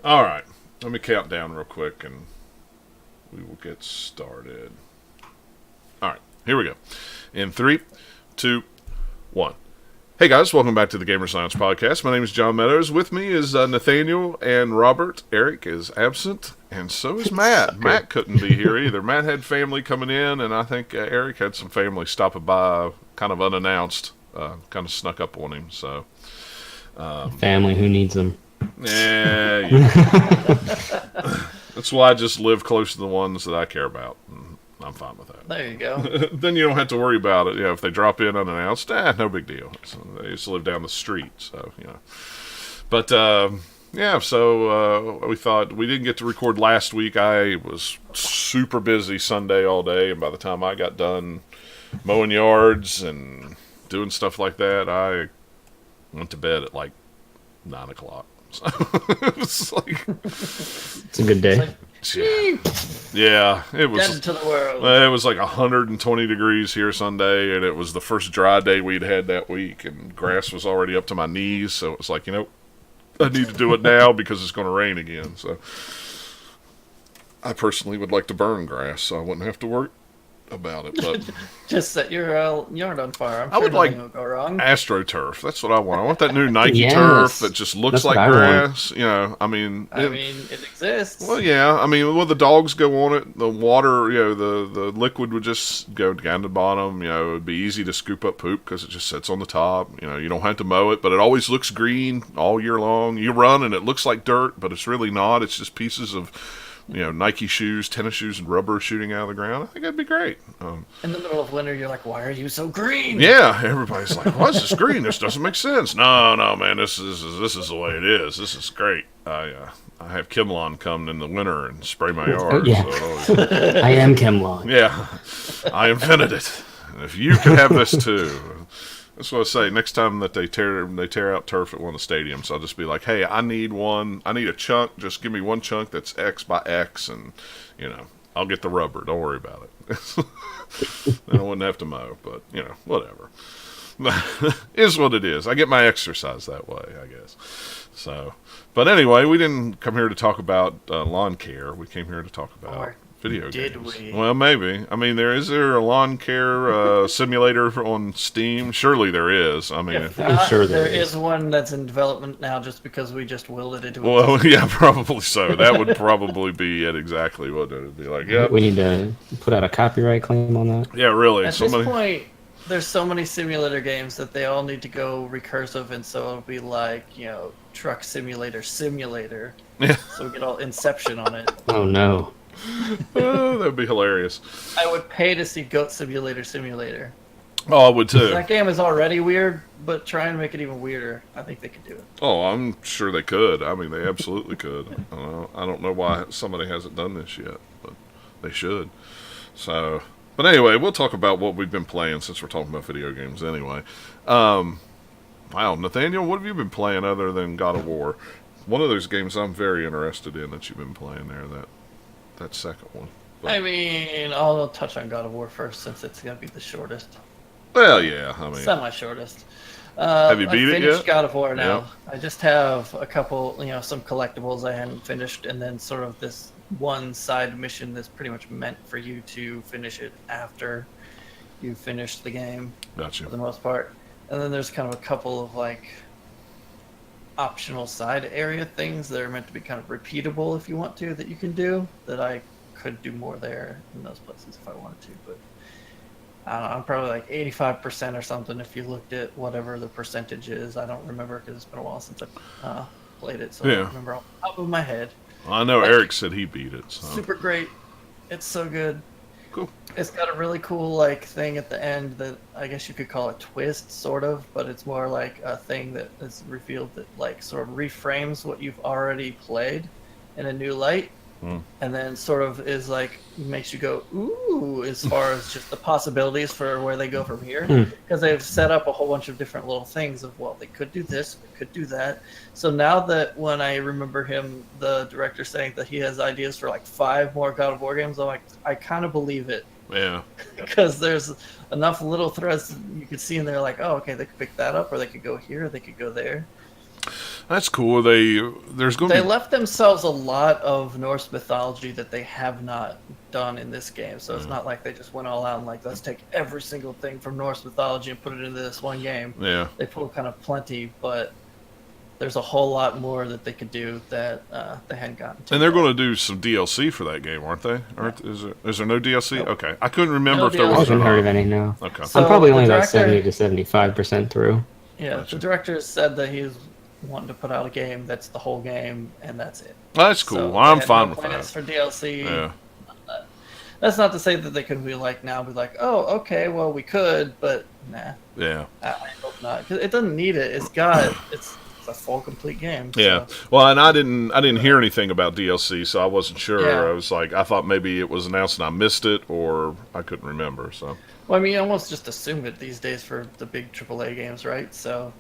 All right. Let me count down real quick and we will get started. All right. Here we go. In 3, 2, 1. Hey guys, welcome back to the Gamer Science Podcast. My name is John Meadows. With me is Nathaniel and Robert. Eric is absent, and so is Matt. Matt couldn't be here either. Matt had family coming in, and I think Eric had some family stopping by kind of unannounced. Kind of snuck up on him. So family who needs them. Yeah. That's why I just live close to the ones that I care about. I'm fine with that. There you go. Then you don't have to worry about it. If they drop in unannounced, no big deal. So they used to live down the street, so But so we thought we didn't get to record last week. I was super busy Sunday all day, and by the time I got done mowing yards and doing stuff like that, I went to bed at like 9 o'clock. So it was like it's a good day. Yeah, it was. Dead to the world. It was like 120 degrees here Sunday, and it was the first dry day we'd had that week, and grass was already up to my knees. So it was like, I need to do it now because it's going to rain again. So I personally would like to burn grass, so I wouldn't have to worry about it. But just set your yard on fire. I would like will go wrong. AstroTurf. That's what I want. I want that new Nike turf that just looks like grass. It exists. Well, yeah. When the dogs go on it, the water, the liquid would just go down to the bottom. It would be easy to scoop up poop because it just sits on the top. You don't have to mow it, but it always looks green all year long. You run and it looks like dirt, but it's really not. It's just pieces of Nike shoes, tennis shoes, and rubber shooting out of the ground. I think that'd be great. In the middle of winter, you're like, why are you so green? Yeah, everybody's like, why is this green? This doesn't make sense. No, man, this is the way it is. This is great. I have Kimlon come in the winter and spray my yard. Yeah. So I am Kimlon. Yeah, I invented it. And if you could have this too. That's what I say. Next time that they tear out turf at one of the stadiums, I'll just be like, hey, I need a chunk. Just give me one chunk that's X by X, and I'll get the rubber. Don't worry about it. Then I wouldn't have to mow, but whatever. Is what it is. I get my exercise that way, I guess. So, but anyway, we didn't come here to talk about lawn care. We came here to talk about video games. Did we? Well, maybe. Is there a lawn care simulator on Steam? Surely there is. I'm sure there is one that's in development now just because we just willed it into Well, yeah, probably so. That would probably be it exactly what it would be like. Yeah. We need to put out a copyright claim on that. Yeah, really. At this point, there's so many simulator games that they all need to go recursive, and so it'll be like, Truck Simulator. Yeah. So we get all Inception on it. Oh, no. That would be hilarious. I would pay to see Goat Simulator. Oh, I would too. That game is already weird, but try and make it even weirder. I think they could do it. Oh, I'm sure they could. They absolutely could. I don't know why somebody hasn't done this yet, but they should. So, but anyway, we'll talk about what we've been playing since we're talking about video games anyway. Wow, Nathaniel, what have you been playing other than God of War? One of those games I'm very interested in that you've been playing there, that second one. But, I'll touch on God of War first since it's going to be the shortest. Well, yeah, Semi-shortest. Have you beat it yet? I finished God of War now. Yeah. I just have a couple, some collectibles I hadn't finished, and then sort of this one side mission that's pretty much meant for you to finish it after you finish the game. Gotcha. For the most part. And then there's kind of a couple of, optional side area things that are meant to be kind of repeatable if you want to, that you can do, that I could do more there in those places if I wanted to, but I don't know, I'm probably like 85% or something if you looked at whatever the percentage is. I don't remember because it's been a while since I played it, so I don't remember off the top of my head. Well, I know Eric said he beat it. So. Super great. It's so good. Cool. It's got a really cool thing at the end that I guess you could call a twist, sort of, but it's more like a thing that is revealed that sort of reframes what you've already played in a new light. And then sort of is makes you go ooh as far as just the possibilities for where they go from here, because they've set up a whole bunch of different little things of, well, they could do this, they could do that. So now that when I remember the director saying that he has ideas for 5 more God of War games, I'm like, I kind of believe it. Yeah. Because there's enough little threads you could see in there, oh, okay, they could pick that up, or they could go here, or they could go there. That's cool. There's going to They be left themselves a lot of Norse mythology that they have not done in this game. So it's not like they just went all out and like, let's take every single thing from Norse mythology and put it into this one game. yeah. They pulled kind of plenty, but there's a whole lot more that they could do that they hadn't gotten to. And they're going to do some DLC for that game, aren't they? Is there no DLC? Nope. Okay, I couldn't remember No if there DLC. I was. haven't or heard of not. any now. Okay. So I'm probably the only like director- 70 to 75% through. Yeah, Gotcha. the director said that he's wanting to put out a game that's the whole game and that's it. That's cool. So Well, I'm they had fine no with plans that. for DLC. Yeah. That's not to say that they could be like oh, okay, well we could, but nah, Yeah. I hope not. 'Cause it doesn't need it. It's a full complete game. Yeah. So. Well, and I didn't hear anything about DLC, so I wasn't sure. Yeah. I was like, I thought maybe it was announced and I missed it, or I couldn't remember. So. Well, I mean, you almost just assume it these days for the big AAA games, right? So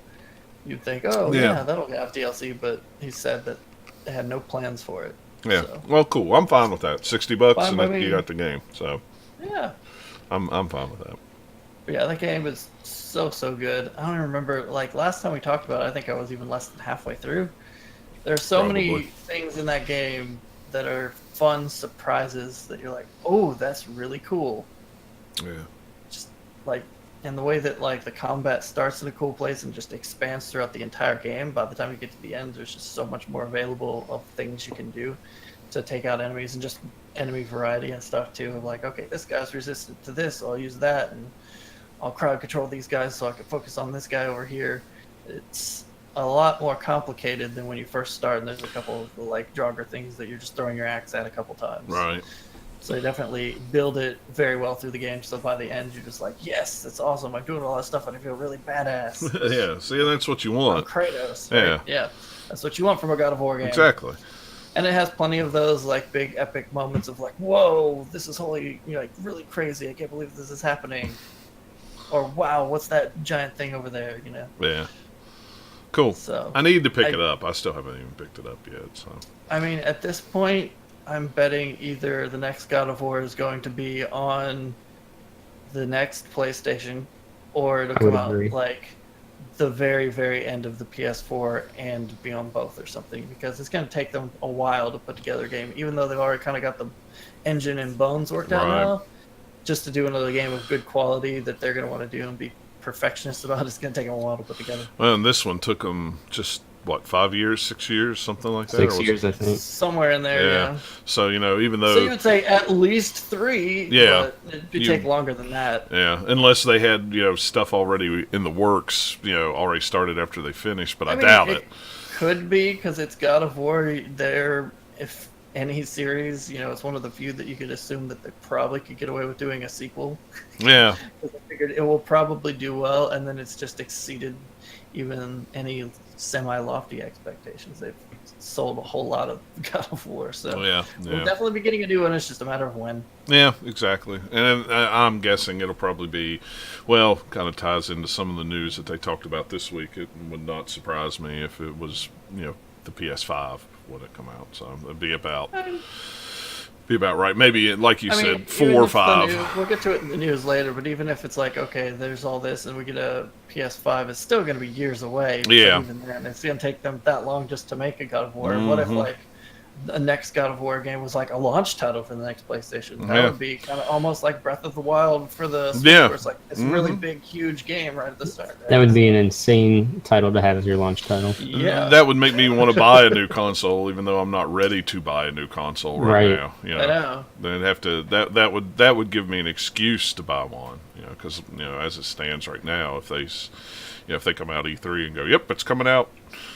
you'd think, oh Yeah. yeah, that'll have DLC, but he said that they had no plans for it. Yeah. So. Well, cool. I'm fine with that. $60 Fine and by then you me. got the game. So Yeah. I'm fine with that. But yeah, that game is so good. I don't even remember, like, last time we talked about it, I think I was even less than halfway through. There's so many Probably. things in that game that are fun surprises that you're like, oh, that's really cool. Yeah. Just like, and the way that like the combat starts in a cool place and just expands throughout the entire game. By the time you get to the end, there's just so much more available of things you can do to take out enemies and just enemy variety and stuff too. Of like, okay, this guy's resistant to this, so I'll use that, and I'll crowd control these guys so I can focus on this guy over here. It's a lot more complicated than when you first start, and there's a couple of like Draugr things that you're just throwing your axe at a couple times. Right. So they definitely build it very well through the game. So by the end, you're just like, yes, that's awesome. I'm doing all that stuff and I feel really badass. Yeah. See, that's what you I'm want. Kratos. Yeah. Right? Yeah. That's what you want from a God of War game. Exactly. And it has plenty of those like big epic moments of like, whoa, this is holy, you know, like really crazy. I can't believe this is happening. Or wow, what's that giant thing over there? You know. Yeah. Cool. So I need to pick it up. I still haven't even picked it up yet. So. I mean, at this point, I'm betting either the next God of War is going to be on the next PlayStation, or it'll I would come out agree. like the very, very end of the PS4 and be on both or something, because it's going to take them a while to put together a game, even though they've already kind of got the engine and bones worked out Right. now. Just to do another game of good quality that they're going to want to do and be perfectionist about, it's going to take them a while to put together. Well, and this one took them just what, 5 years, 6 years, something like that. 6 Or was years, it- I think. Somewhere in there, Yeah. yeah. So even though. So you would say at least 3, Yeah. but it'd You- take longer than that. Yeah, unless they had stuff already in the works, already started after they finished, but I mean, doubt it. Could be, because it's God of War. There, if any series, it's one of the few that you could assume that they probably could get away with doing a sequel. Yeah, 'Cause I figured it will probably do well, and then it's just exceeded even any semi-lofty expectations. They've sold a whole lot of God of War, so yeah, we'll yeah, definitely be getting a new one. It's just a matter of when. yeah, exactly. And I'm guessing it'll probably be, well, kind of ties into some of the news that they talked about this week. It would not surprise me if it was, the PS5 when it come out. So it'd be about right. Maybe, like you I mean, said, even 4 or if the 5. news- we'll get to it in the news later, but even if it's like, okay, there's all this and we get a PS5, it's still going to be years away. But Yeah. even then, it's going to take them that long just to make a God of War. What if, like, the next God of War game was like a launch title for the next PlayStation? That Yeah. would be kind of almost like Breath of the Wild for the Switch, Yeah. where it's like this really big, huge game right at the start. Right? That would be an insane title to have as your launch title. Yeah. That would make me want to buy a new console, even though I'm not ready to buy a new console right, Right. now. I know. Then have to that would give me an excuse to buy one. Because as it stands right now, if they come out E3 and go, yep, it's coming out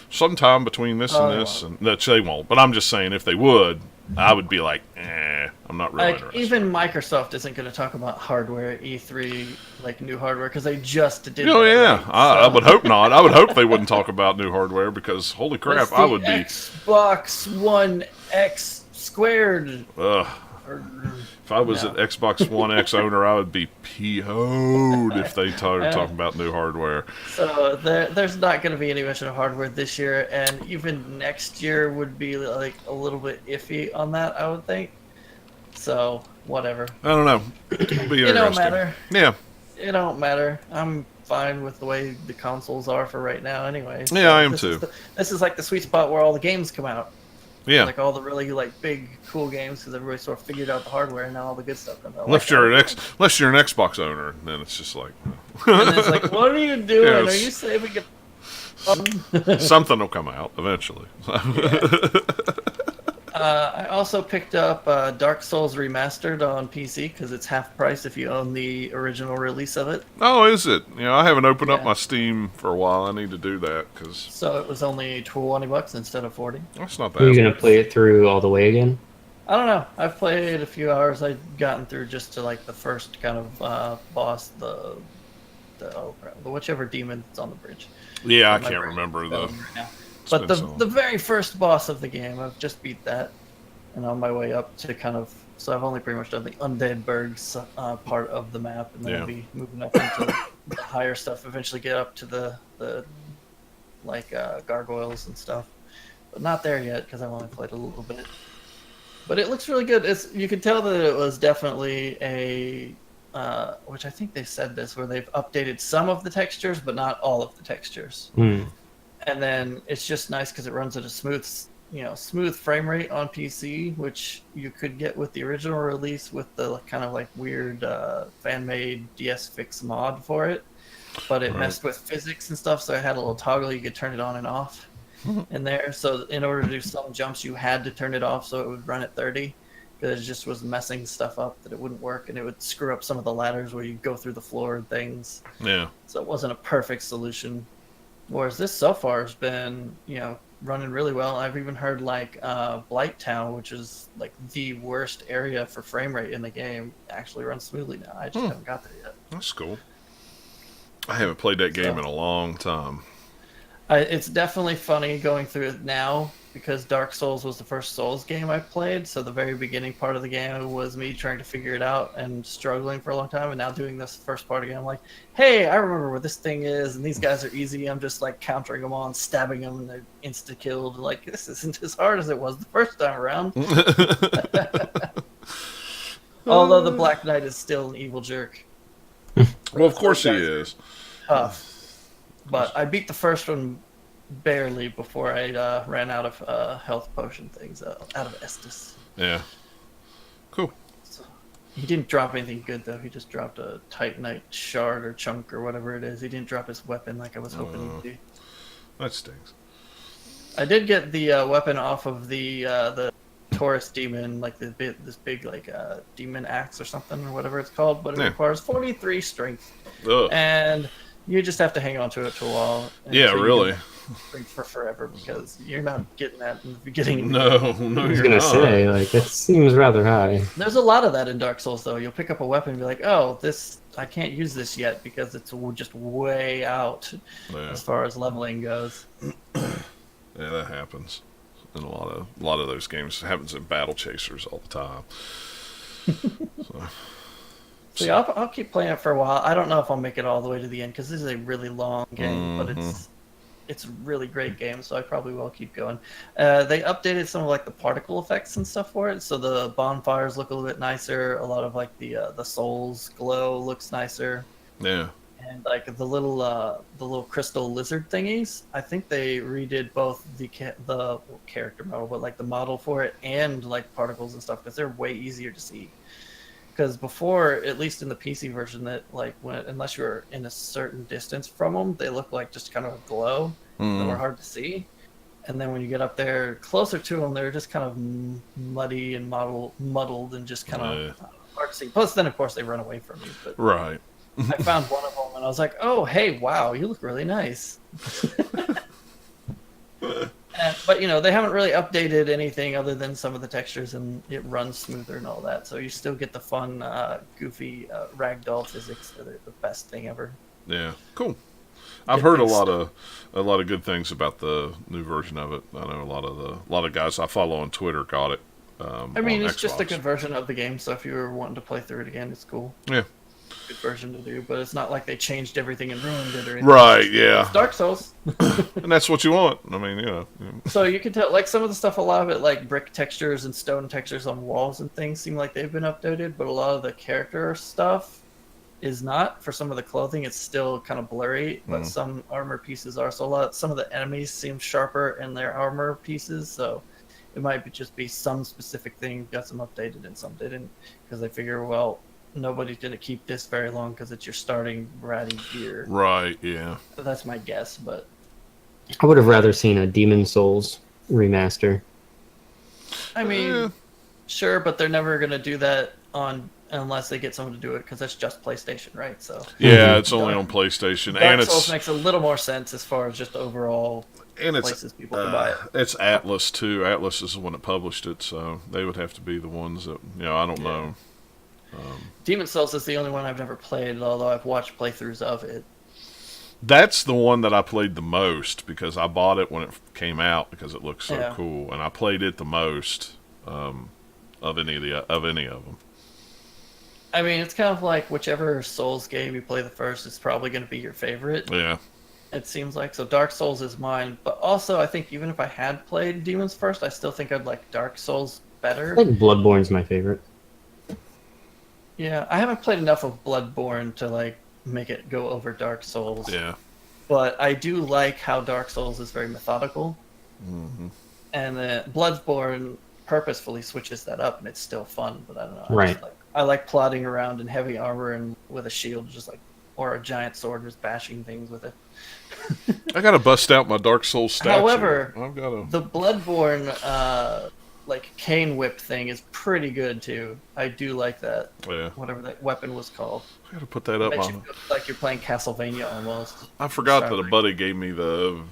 sometime between this Oh, and they this, and that they won't. But I'm just saying, if they would, I would be like, I'm not really Like, interested. even Microsoft isn't going to talk about hardware at E3, like new hardware, because they just did. Oh that, yeah, right? I So- would hope not. I would hope they wouldn't talk about new hardware because holy crap, It's I the would be. Xbox One X squared. Ugh. Or, If I was No. an Xbox One X owner, I would be PO'd if they started Yeah. talking about new hardware. so there's not going to be any mention of hardware this year, and even next year would be like a little bit iffy on that, I would think. So whatever. I don't know. It'll be It don't interesting. matter. Yeah. It don't matter. I'm fine with the way the consoles are for right now, anyway. Yeah, I am this too. This is like the sweet spot where all the games come out. Yeah. Like all the really like big cool games because everybody sort of figured out the hardware and now all the good stuff comes out. Unless you're an Xbox owner, then it's just like. And it's like, what are you doing? Yes. Are you saving it? Something will come out eventually. I also picked up Dark Souls Remastered on PC because it's half price if you own the original release of it. Oh, is it? I haven't opened up Yeah. my Steam for a while. I need to do that because So it was only $20 instead of 40. that's not Are you that. gonna play it through all the way again? I don't know. I've played a few hours. I've gotten through just to like the first kind of boss, the whichever demon that's on the bridge. Yeah, I My can't brain remember is the. failing right now. it's But been the so long. the very first boss of the game, I've just beat that, and on my way up to kind of. So I've only pretty much done the Undead Bergs part of the map, and then Yeah. I'll be moving up into the higher stuff. Eventually, get up to the like gargoyles and stuff, but not there yet because I've only played a little bit. But it looks really good. You can tell that it was definitely a. Which I think they said this, where they've updated some of the textures, but not all of the textures. Hmm. And then it's just nice because it runs at a smooth frame rate on PC, which you could get with the original release with the kind of like weird fan-made DS Fix mod for it. But it Right. messed with physics and stuff, so it had a little toggle you could turn it on and off in there. So in order to do some jumps, you had to turn it off so it would run at 30. Because it just was messing stuff up that it wouldn't work, and it would screw up some of the ladders where you go through the floor and things. Yeah. So it wasn't a perfect solution. Whereas this so far has been, running really well. I've even heard like Blight Town, which is like the worst area for frame rate in the game, actually runs smoothly now. I just haven't got there yet. That's cool. I haven't played that game So- in a long time. It's definitely funny going through it now because Dark Souls was the first Souls game I played. So the very beginning part of the game was me trying to figure it out and struggling for a long time. And now doing this first part again, I'm like, hey, I remember where this thing is, and these guys are easy. I'm just like countering them all and stabbing them, and they're insta killed. Like this isn't as hard as it was the first time around. Although the Black Knight is still an evil jerk. Well, of course he Those guys is. Tough. But I beat the first one barely before I ran out of health potion things, out of Estus. Yeah. Cool. So, he didn't drop anything good, though. He just dropped a Titanite shard or chunk or whatever it is. He didn't drop his weapon like I was hoping he'd do. That stinks. I did get the weapon off of the Taurus demon, like this big like demon axe or something or whatever it's called, but it Yeah. requires 43 strength, Ugh. and you just have to hang on to it for a while. Yeah, until you really. get strength for forever because you're not getting that in the beginning. No, I no, was you're gonna not. say, like, that seems rather high. There's a lot of that in Dark Souls, though. You'll pick up a weapon and be like, "Oh, this I can't use this yet because it's just way out Yeah. as far as leveling goes." Yeah, that happens in a lot of those games. It happens in Battle Chasers all the time. So yeah, I'll keep playing it for a while. I don't know if I'll make it all the way to the end because this is a really long game, but it's a really great game, so I probably will keep going. They updated some of like the particle effects and stuff for it, so the bonfires look a little bit nicer. A lot of like the souls glow looks nicer, Yeah. and like the little crystal lizard thingies. I think they redid both the character model, but like the model for it and like particles and stuff because they're way easier to see. Because before, at least in the PC version, that like unless you're in a certain distance from them, they look like just kind of a glow. They were hard to see. And then when you get up there closer to them, they're just kind of muddy and muddled and just kind of hard to see. Plus, then of course they run away from you. But Right. I found one of them and I was like, "Oh, hey, wow, you look really nice." But they haven't really updated anything other than some of the textures, and it runs smoother and all that. So you still get the fun, goofy ragdoll physics that are the best thing ever. Yeah. Cool. I've Get heard a things lot of good things about the new version of it. I know a lot of guys I follow on Twitter got it. I mean, on it's just a Xbox. good version of the game. So if you were wanting to play through it again, it's cool. Yeah. Good version to do, but it's not like they changed everything and ruined it or anything. Right. Yeah. It's Dark Souls. And that's what you want. I mean, So you can tell, like some of the stuff, a lot of it, like brick textures and stone textures on walls and things, seem like they've been updated. But a lot of the character stuff, is not. For some of the clothing, it's still kind of blurry, but some armor pieces are. So some of the enemies seem sharper in their armor pieces. So it might just be some specific thing got some updated and some didn't, because they figure, well, nobody's gonna keep this very long because it's your starting ratty gear. Right. Yeah. That's my guess, but I would have rather seen a Demon Souls remaster. I mean, sure, but they're never gonna do that unless they get someone to do it, because that's just PlayStation, right? So Yeah, it's only on PlayStation, Dark and Souls it's makes a little more sense as far as just overall places people can buy it. It's Atlas too. Atlas is the one that published it, so they would have to be the ones that I don't know. Demon Souls is the only one I've never played, although I've watched playthroughs of it. That's the one that I played the most because I bought it when it came out because it looked so cool, and I played it the most of any of them. I mean, it's kind of like whichever Souls game you play the first is probably going to be your favorite. Yeah. It seems like. So Dark Souls is mine, but also I think even if I had played Demons first, I still think I'd like Dark Souls better. I think Bloodborne's my favorite. Yeah, I haven't played enough of Bloodborne to like make it go over Dark Souls. Yeah. But I do like how Dark Souls is very methodical. Mm-hmm. And Bloodborne purposefully switches that up, and it's still fun. But I don't know. Right. I like plodding around in heavy armor and with a shield, or a giant sword, just bashing things with it. I gotta bust out my Dark Souls statue. However, I've gotta... the Bloodborne cane whip thing is pretty good too. I do like that. Yeah. Whatever that weapon was called. I gotta put that up. Makes you feel like you're playing Castlevania almost. I forgot that a buddy gave me the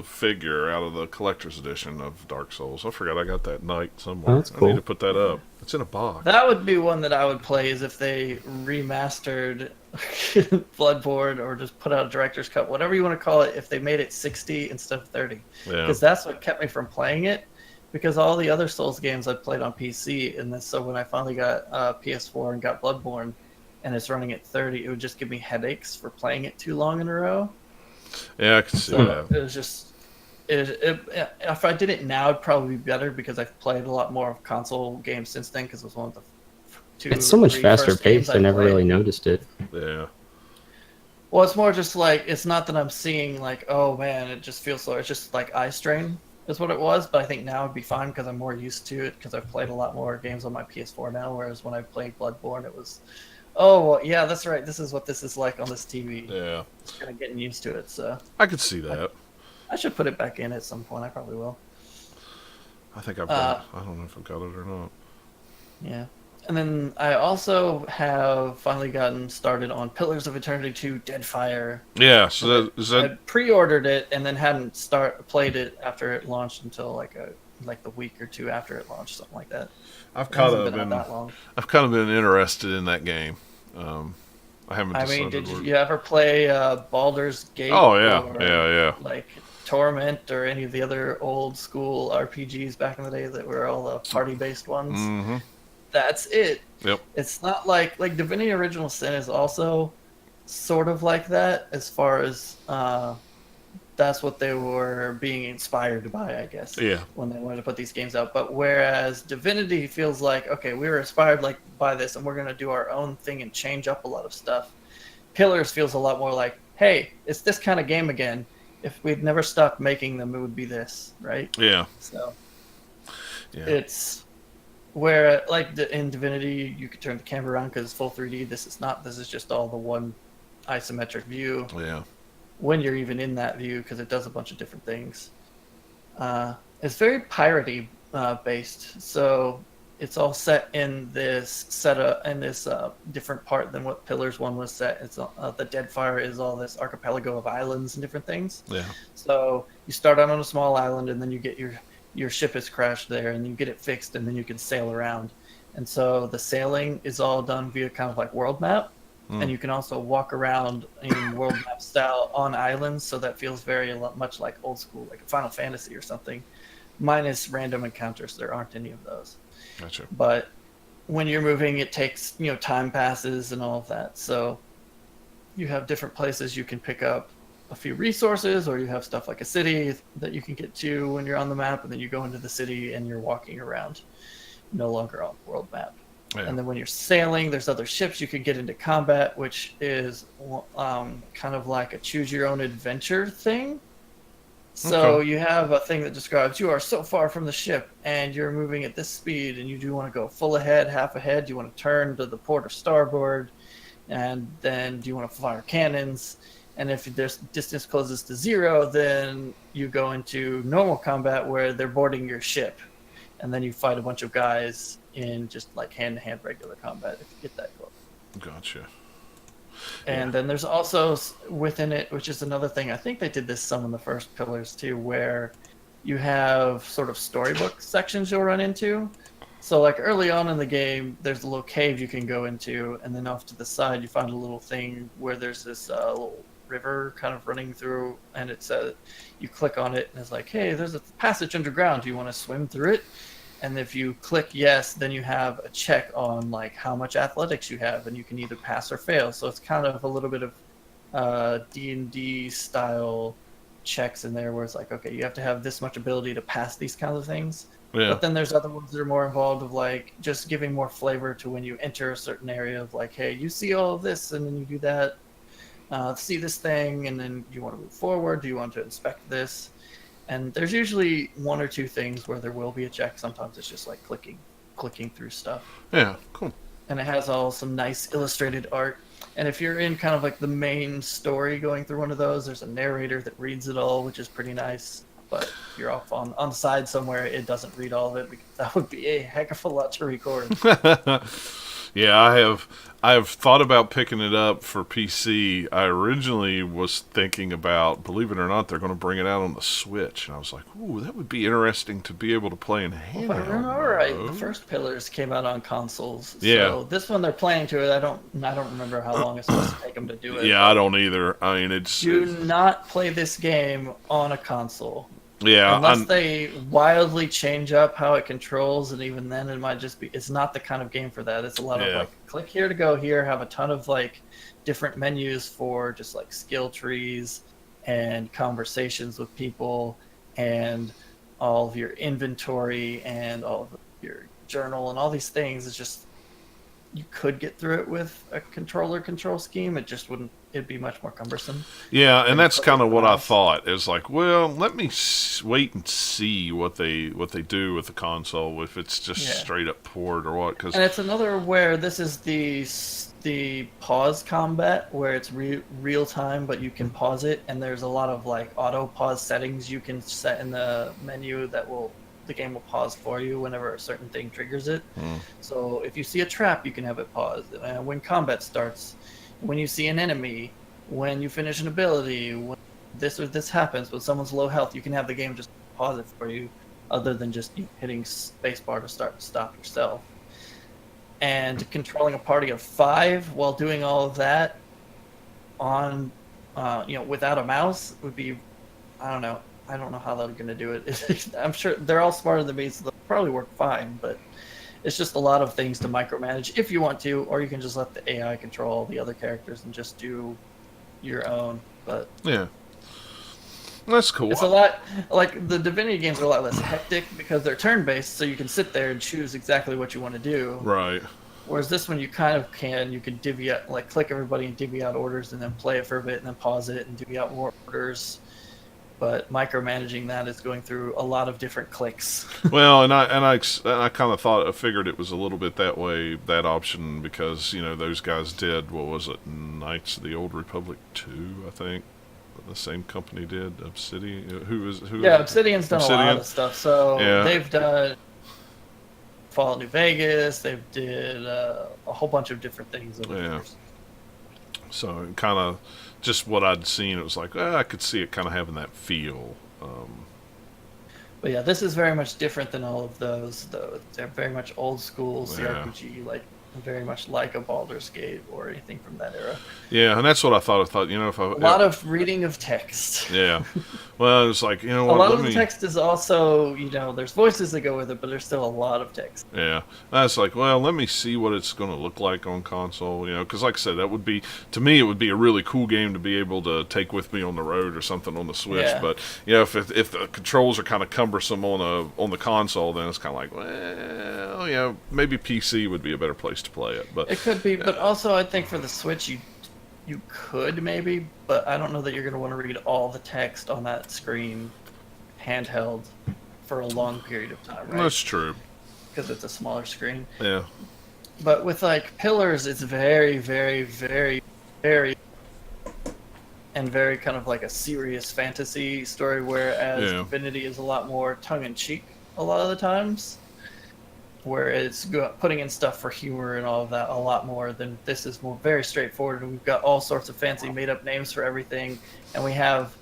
figure out of the collector's edition of Dark Souls. I forgot I got that knight somewhere. Oh, that's cool. I need to put that up. It's in a box. That would be one that I would play, is if they remastered Bloodborne or just put out a director's cut, whatever you want to call it, if they made it 60 instead of 30. Yeah. Because that's what kept me from playing it. Because all the other Souls games I played on PC, and then so when I finally got PS4 and got Bloodborne, and it's running at 30, it would just give me headaches for playing it too long in a row. Yeah, I can see that. It was just, if I did it now, it'd probably be better, because I've played a lot more of console games since then, because it was one of the two. It's so much faster paced. I never really noticed it. Yeah. Well, it's more just like, it's not that I'm seeing like, oh man, it just feels slow. It's just like eye strain is what it was. But I think now it'd be fine because I'm more used to it, because I've played a lot more games on my PS4 now. Whereas when I played Bloodborne, it was, oh well, yeah, that's right. This is what this is like on this TV. Yeah. Just kind of getting used to it. So I could see that. I should put it back in at some point. I probably will. I think I've got it. I don't know if I've got it or not. Yeah. And then I also have finally gotten started on Pillars of Eternity 2 Deadfire. Yeah, so I pre-ordered it and then hadn't played it after it launched until like the week or two after it launched, something like that. I've kind of been interested in that game. I haven't decided. Did you ever play Baldur's Gate? Oh yeah, or, yeah. Like Torment or any of the other old school RPGs back in the day that were all the party-based ones? Mm-hmm. That's it. Yep. It's not like Divinity Original Sin is also sort of like that, as far as that's what they were being inspired by, I guess. Yeah. When they wanted to put these games out, but whereas Divinity feels like, okay, we were inspired by this, and we're gonna do our own thing and change up a lot of stuff. Pillars feels a lot more like, hey, it's this kind of game again. If we'd never stopped making them, it would be this, right? Yeah. So. Yeah. It's. Where, in Divinity, you could turn the camera around because it's full 3D. This is not. This is just all the one isometric view. Yeah. When you're even in that view, because it does a bunch of different things. It's very piratey based. So it's all set in this different part than what Pillars 1 was set. It's the Deadfire is all this archipelago of islands and different things. Yeah. So you start out on a small island, and then you get your ship is crashed there, and you get it fixed, and then you can sail around. And so the sailing is all done via kind of like world map, and you can also walk around in world map style on islands, so that feels very much like old school, like a Final Fantasy or something, minus random encounters. There aren't any of those. Gotcha. But when you're moving, it takes, time passes and all of that. So you have different places you can pick up a few resources, or you have stuff like a city that you can get to when you're on the map, and then you go into the city and you're walking around, no longer on the world map. Yeah. And then when you're sailing, there's other ships you can get into combat, which is kind of like a choose your own adventure thing. So Okay. you have a thing that describes you are so far from the ship and you're moving at this speed and you do want to go full ahead, half ahead. Do you want to turn to the port or starboard? And then do you want to fire cannons? And if this distance closes to 0, then you go into normal combat where they're boarding your ship. And then you fight a bunch of guys in just like hand-to-hand regular combat if you get that close. Gotcha. And then there's also within it, which is another thing, I think they did this some in the first pillars too, where you have sort of storybook sections you'll run into. So like early on in the game, there's a little cave you can go into, and then off to the side you find a little thing where there's this little river kind of running through, and it says, you click on it and it's like, hey, there's a passage underground. Do you want to swim through it? And if you click yes, then you have a check on like how much athletics you have, and you can either pass or fail. So it's kind of a little bit of D&D style checks in there, where it's like, okay, you have to have this much ability to pass these kinds of things. Yeah. But then there's other ones that are more involved of like just giving more flavor to when you enter a certain area of like, hey, you see all of this, and then you do that, see this thing, and then you want to move forward. Do you want to inspect this? And there's usually one or two things where there will be a check. Sometimes it's just like clicking through stuff. Yeah, cool. And it has all some nice illustrated art. And if you're in kind of like the main story going through one of those, there's a narrator that reads it all, which is pretty nice. But if you're off on the side somewhere, it doesn't read all of it, because that would be a heck of a lot to record. Yeah, I have thought about picking it up for PC. I originally was thinking about, believe it or not, they're going to bring it out on the Switch, and I was like, ooh, that would be interesting to be able to play in handheld. If I remember right, the first Pillars came out on consoles. Yeah. So this one they're planning to it. I don't remember how long it's supposed to take them to do it. Yeah, I don't either. I mean, Do not play this game on a console. Yeah, Unless they wildly change up how it controls, and even then it might just be, it's not the kind of game for that. It's a lot of like, click here to go here, have a ton of like different menus for just like skill trees and conversations with people and all of your inventory and all of your journal and all these things. It's just, you could get through it with a controller control scheme. It just wouldn't, it'd be much more cumbersome. Yeah, and that's kind of what I thought. It's like, well, let me wait and see what they do with the console, if it's just straight up port or what. And it's another where this is the pause combat, where it's real time, but you can pause it, and there's a lot of like auto pause settings you can set in the menu that the game will pause for you whenever a certain thing triggers it. So if you see a trap, you can have it pause. When combat starts, when you see an enemy, when you finish an ability, when this or this happens, when someone's low health, you can have the game just pause it for you, other than just hitting spacebar to stop yourself. And controlling a party of 5 while doing all of that on, without a mouse would be, I don't know how they're going to do it. I'm sure they're all smarter than me, so they'll probably work fine, but it's just a lot of things to micromanage if you want to, or you can just let the AI control all the other characters and just do your own. But yeah, that's cool. It's a lot, like the Divinity games are a lot less hectic because they're turn-based, so you can sit there and choose exactly what you want to do. Right. Whereas this one, you can divvy out, like click everybody and divvy out orders, and then play it for a bit, and then pause it and divvy out more orders. But micromanaging that is going through a lot of different clicks. Well, and I kind of figured it was a little bit that way, that option, because those guys did, what was it, Knights of the Old Republic 2, I think. The same company did Obsidian. Obsidian's done a lot of stuff. So they've done Fallout New Vegas. They've did a whole bunch of different things over the years. So kind of just what I'd seen, it was like, I could see it kind of having that feel. But yeah, this is very much different than all of those, though. They're very much old school CRPG, like very much like a Baldur's Gate or anything from that era. Yeah, and that's what I thought. If a lot of reading of text. Yeah, well, it was like a lot of the text is also there's voices that go with it, but there's still a lot of text. Yeah, that's like, well, let me see what it's going to look like on console. Because like I said, that would be, to me, it would be a really cool game to be able to take with me on the road or something on the Switch. Yeah. But if the controls are kind of cumbersome on the console, then it's kind of like, well, well, yeah, maybe PC would be a better place to play it. But It could be, but also I think for the Switch, you could maybe, but I don't know that you're going to want to read all the text on that screen handheld for a long period of time, right? that's true. Because it's a smaller screen. Yeah. But with like Pillars, it's very, very, very, very, and very kind of like a serious fantasy story, whereas Divinity is a lot more tongue-in-cheek a lot of the times, where it's putting in stuff for humor and all of that a lot more than this is more very straightforward. And we've got all sorts of fancy made-up names for everything, and we have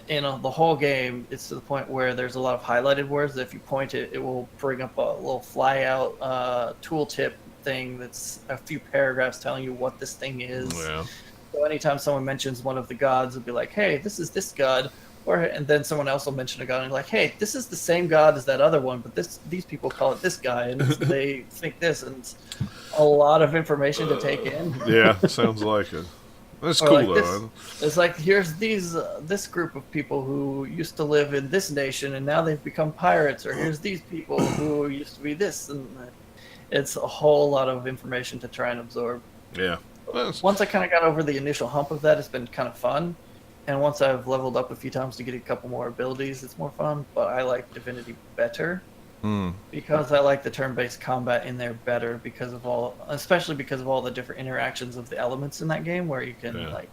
in the whole game, it's to the point where there's a lot of highlighted words that if you point it, it will bring up a little fly-out tooltip thing that's a few paragraphs telling you what this thing is. Yeah. So anytime someone mentions one of the gods, it'll be like, hey, this is this god. And then someone else will mention a god and be like, hey, this is the same god as that other one, but these people call it this guy, and they think this, and it's a lot of information to take in. Yeah, sounds like it. That's cool, like though. It's like, here's this group of people who used to live in this nation, and now they've become pirates, or here's these people who used to be this, and it's a whole lot of information to try and absorb. Yeah. Once I kind of got over the initial hump of that, it's been kind of fun. And once I've leveled up a few times to get a couple more abilities, it's more fun. But I like Divinity better because I like the turn-based combat in there better especially because of all the different interactions of the elements in that game, where you can like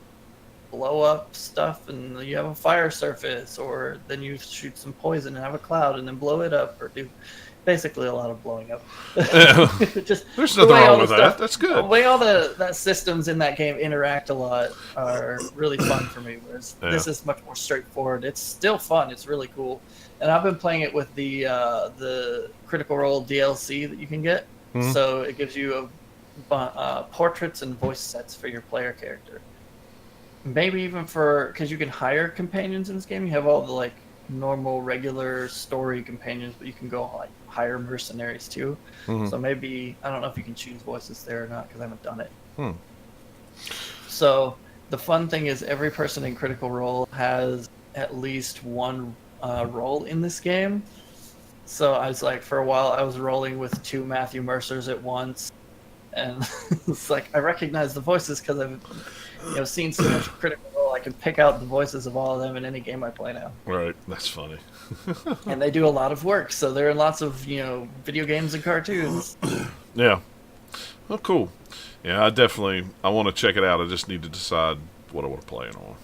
blow up stuff and you have a fire surface, or then you shoot some poison and have a cloud and then blow it up, or do basically a lot of blowing up. Just there's nothing wrong with that. That's good. The way all that systems in that game interact a lot are really fun for me, whereas this is much more straightforward. It's still fun. It's really cool. And I've been playing it with the Critical Role DLC that you can get. So it gives you portraits and voice sets for your player character. Maybe even because you can hire companions in this game. You have all the like normal regular story companions, but you can go like hire mercenaries too. So maybe, I don't know if you can choose voices there or not, because I haven't done it. So the fun thing is every person in Critical Role has at least one role in this game. So I was like, for a while I was rolling with 2 Matthew Mercers at once, and it's like I recognize the voices because I've seen so much Critical Role. I can pick out the voices of all of them in any game I play now. Right, that's funny. And they do a lot of work, so they're in lots of video games and cartoons. Yeah. Well, cool. Yeah, I want to check it out. I just need to decide what I want to play it on.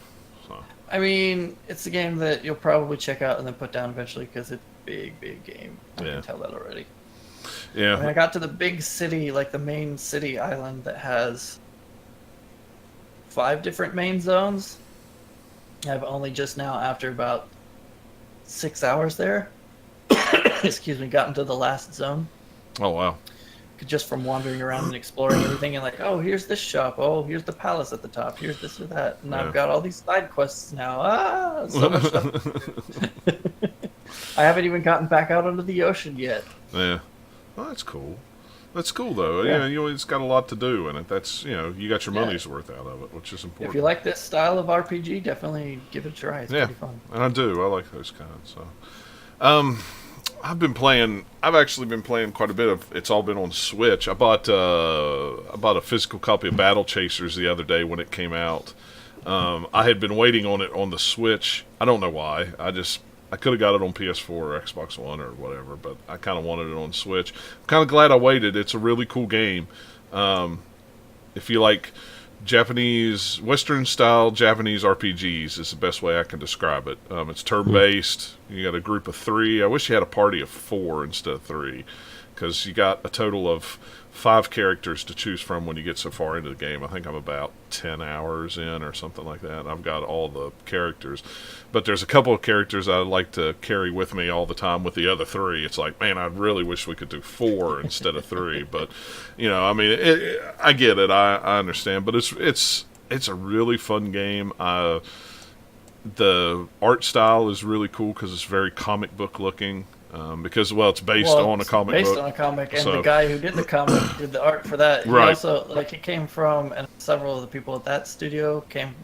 So. I mean, it's a game that you'll probably check out and then put down eventually, because it's a big game. I can tell that already. Yeah. I got to the big city, like the main city island that has 5 different main zones. I've only just now, after about 6 hours there, excuse me, gotten to the last zone. Oh, wow. Just from wandering around and exploring everything, and like, oh, here's this shop, oh, here's the palace at the top, here's this or that, and I've got all these side quests now. So much stuff. I haven't even gotten back out onto the ocean yet. Yeah. Well, that's cool. That's cool, though. Yeah, it's got a lot to do in it. That's, you got your money's worth out of it, which is important. If you like this style of RPG, definitely give it a try. It's pretty fun. And I do. I like those kinds. So, I've actually been playing quite a bit of. It's all been on Switch. I bought a physical copy of Battle Chasers the other day when it came out. I had been waiting on it on the Switch. I don't know why. I could have got it on PS4 or Xbox One or whatever, but I kind of wanted it on Switch. I'm kind of glad I waited. It's a really cool game. If you like Western-style Japanese RPGs is the best way I can describe it. It's turn-based. You got a group of 3. I wish you had a party of 4 instead of 3, because you got a total of 5 characters to choose from when you get so far into the game. I think I'm about 10 hours in or something like that. I've got all the characters. But there's a couple of characters I'd like to carry with me all the time with the other 3. It's like, man, I really wish we could do 4 instead of 3. But, I mean, I get it. I understand. But it's a really fun game. The art style is really cool because it's very comic book looking. Because it's based on a comic book. Based on a comic, and the guy who did the comic did the art for that. Right. He also, he came from, and several of the people at that studio came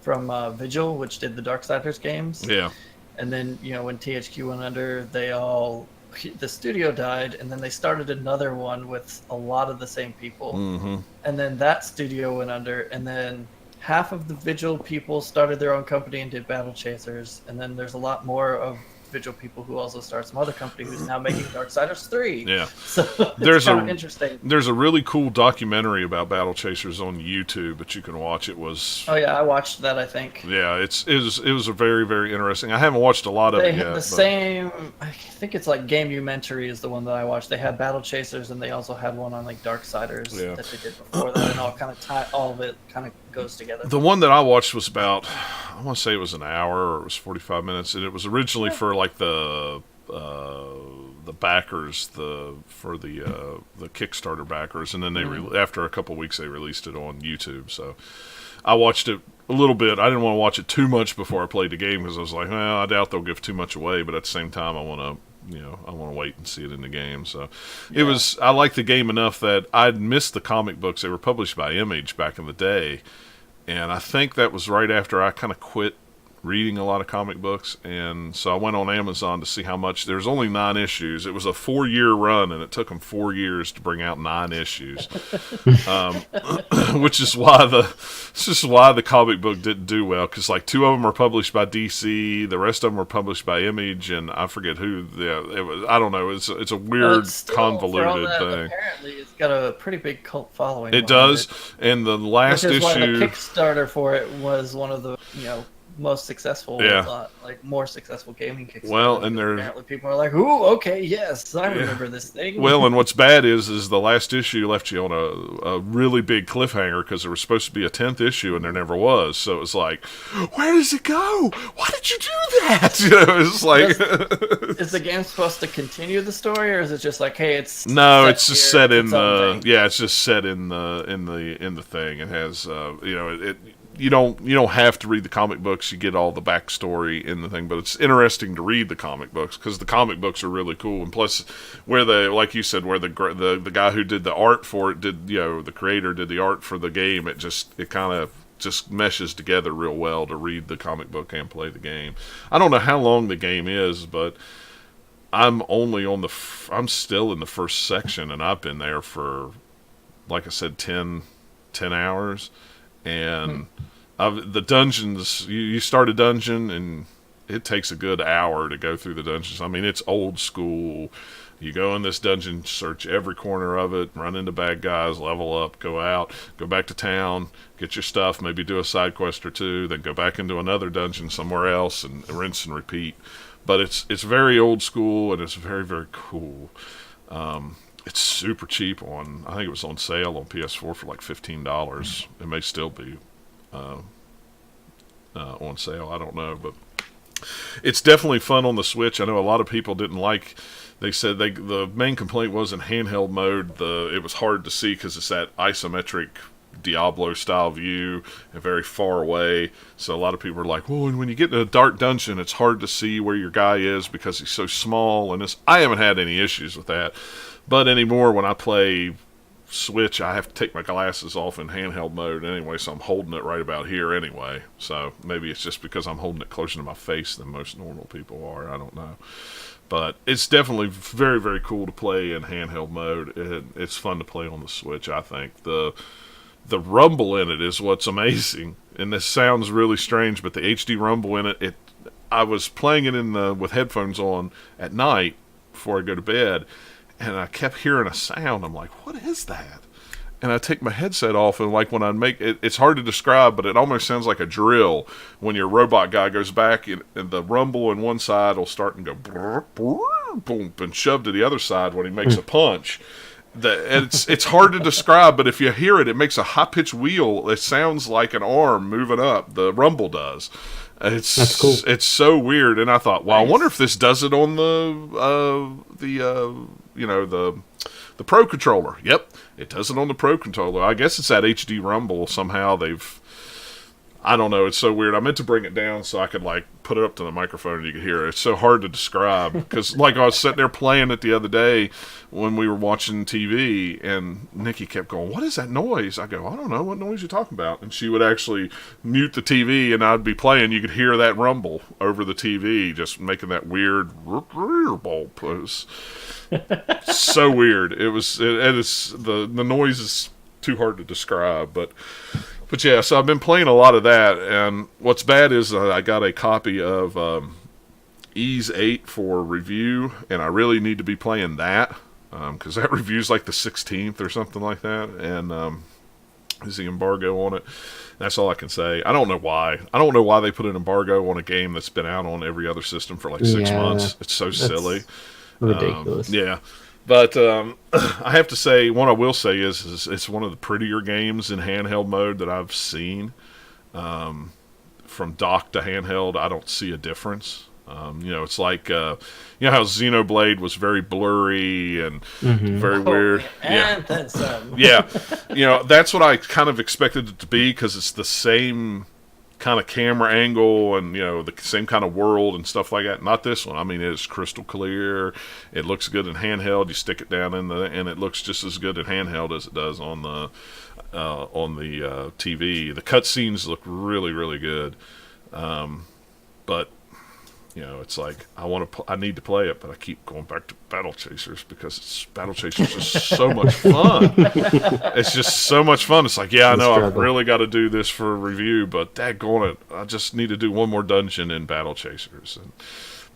from Vigil, which did the Darksiders games. Yeah. And then, when THQ went under, they all the studio died, and then they started another one with a lot of the same people, and then that studio went under, and then half of the Vigil people started their own company and did Battle Chasers, and then there's a lot more of Vigil people who also start some other company who's now making Darksiders 3. Yeah. So it's kind of interesting. There's a really cool documentary about Battle Chasers on YouTube that you can watch. It was... Oh, yeah, I watched that, I think. Yeah, it was a very, very interesting... I haven't watched a lot of it yet. They had the same... I think it's like Gamementary is the one that I watched. They had Battle Chasers, and they also had one on like Darksiders that they did before that, and all of it kind of goes together. The one that I watched was about... I want to say it was an hour, or it was 45 minutes, and it was originally for like the backers, for the Kickstarter backers, and then they after a couple weeks they released it on YouTube. So I watched it a little bit. I didn't want to watch it too much before I played the game because I was like, well, I doubt they'll give too much away. But at the same time, I want to wait and see it in the game. So I liked the game enough that I'd missed the comic books. They were published by Image back in the day. And I think that was right after I kind of quit reading a lot of comic books. And so I went on Amazon to see how much. There's only 9 issues. It was a 4-year run, and it took them 4 years to bring out 9 issues. Which is why the comic book didn't do well. Because like 2 of them are published by DC, the rest of them are published by Image, and I forget who. It was. I don't know. It's a weird, convoluted thing. Apparently, it's got a pretty big cult following. It does, and the last issue. Why the Kickstarter for it was one of the most successful, more successful gaming Kickstarter. Well, and apparently people are like, "Ooh, okay, yes, I remember this thing." Well, and what's bad is the last issue left you on a really big cliffhanger because there was supposed to be a 10th issue and there never was. So it was like, where does it go? Why did you do that? It's like, is the game supposed to continue the story, or is it just like, hey, it's it's just set in the it's just set in the thing. It has You don't have to read the comic books. You get all the backstory in the thing, but it's interesting to read the comic books because the comic books are really cool. And plus, like you said, where the guy who did the art for it the creator did the art for the game. It kind of just meshes together real well to read the comic book and play the game. I don't know how long the game is, but I'm still in the first section, and I've been there for, like I said, 10 hours. And the dungeons, you start a dungeon and it takes a good hour to go through the dungeons. I mean, it's old school. You go in this dungeon, search every corner of it, run into bad guys, level up, go out, go back to town, get your stuff, maybe do a side quest or 2, then go back into another dungeon somewhere else and rinse and repeat. But it's very old school, and it's very, very cool. It's super cheap I think it was on sale on PS4 for like $15. It may still be on sale. I don't know, but it's definitely fun on the Switch. I know a lot of people didn't like. They said the main complaint was in handheld mode. It was hard to see because it's that isometric Diablo style view and very far away. So a lot of people were like, "Well, when you get in a dark dungeon, it's hard to see where your guy is because he's so small." And I haven't had any issues with that. But anymore, when I play Switch, I have to take my glasses off in handheld mode anyway, so I'm holding it right about here anyway. So maybe it's just because I'm holding it closer to my face than most normal people are. I don't know. But it's definitely very, very cool to play in handheld mode. It's fun to play on the Switch, I think. The rumble in it is what's amazing. And this sounds really strange, but the HD rumble in it I was playing it with headphones on at night before I go to bed, and I kept hearing a sound. I'm like, what is that? And I take my headset off, and like when I make it, it's hard to describe, but it almost sounds like a drill. When your robot guy goes back, and the rumble on one side will start and go brrr, brrr, boom, and shove to the other side when he makes a punch. It's hard to describe, but if you hear it, it makes a high-pitched wheel. It sounds like an arm moving up. The rumble does. That's cool. It's so weird, and I thought, well, I wonder if this does it on the Pro controller. Yep, it does it on the Pro controller. I guess it's that HD rumble. Somehow I don't know. It's so weird. I meant to bring it down so I could like put it up to the microphone and you could hear it. It's so hard to describe because like I was sitting there playing it the other day when we were watching TV, and Nikki kept going, "What is that noise?" I go, "I don't know what noise you're talking about." And she would actually mute the TV, and I'd be playing. You could hear that rumble over the TV, just making that weird bolt. It was so weird. It's the noise is too hard to describe, But yeah, so I've been playing a lot of that, and what's bad is I got a copy of Ys 8 for review, and I really need to be playing that, because that review's like the 16th or something like that, and is the embargo on it. That's all I can say. I don't know why. I don't know why they put an embargo on a game that's been out on every other system for like 6 months. It's so silly. Ridiculous. Yeah. But I have to say, what I will say is it's one of the prettier games in handheld mode that I've seen. From dock to handheld, I don't see a difference. It's like, how Xenoblade was very blurry and very weird. And then some. Yeah. That's what I kind of expected it to be because it's the same kind of camera angle and the same kind of world and stuff like that. Not this one. I mean, it's crystal clear. It looks good in handheld. You stick it down and it looks just as good in handheld as it does on the TV. The cutscenes look really, really good, but it's like I need to play it, but I keep going back to Battle Chasers because Battle Chasers is so much fun. It's just so much fun. It's like, I know I've really got to do this for a review, but daggone it, I just need to do one more dungeon in Battle Chasers.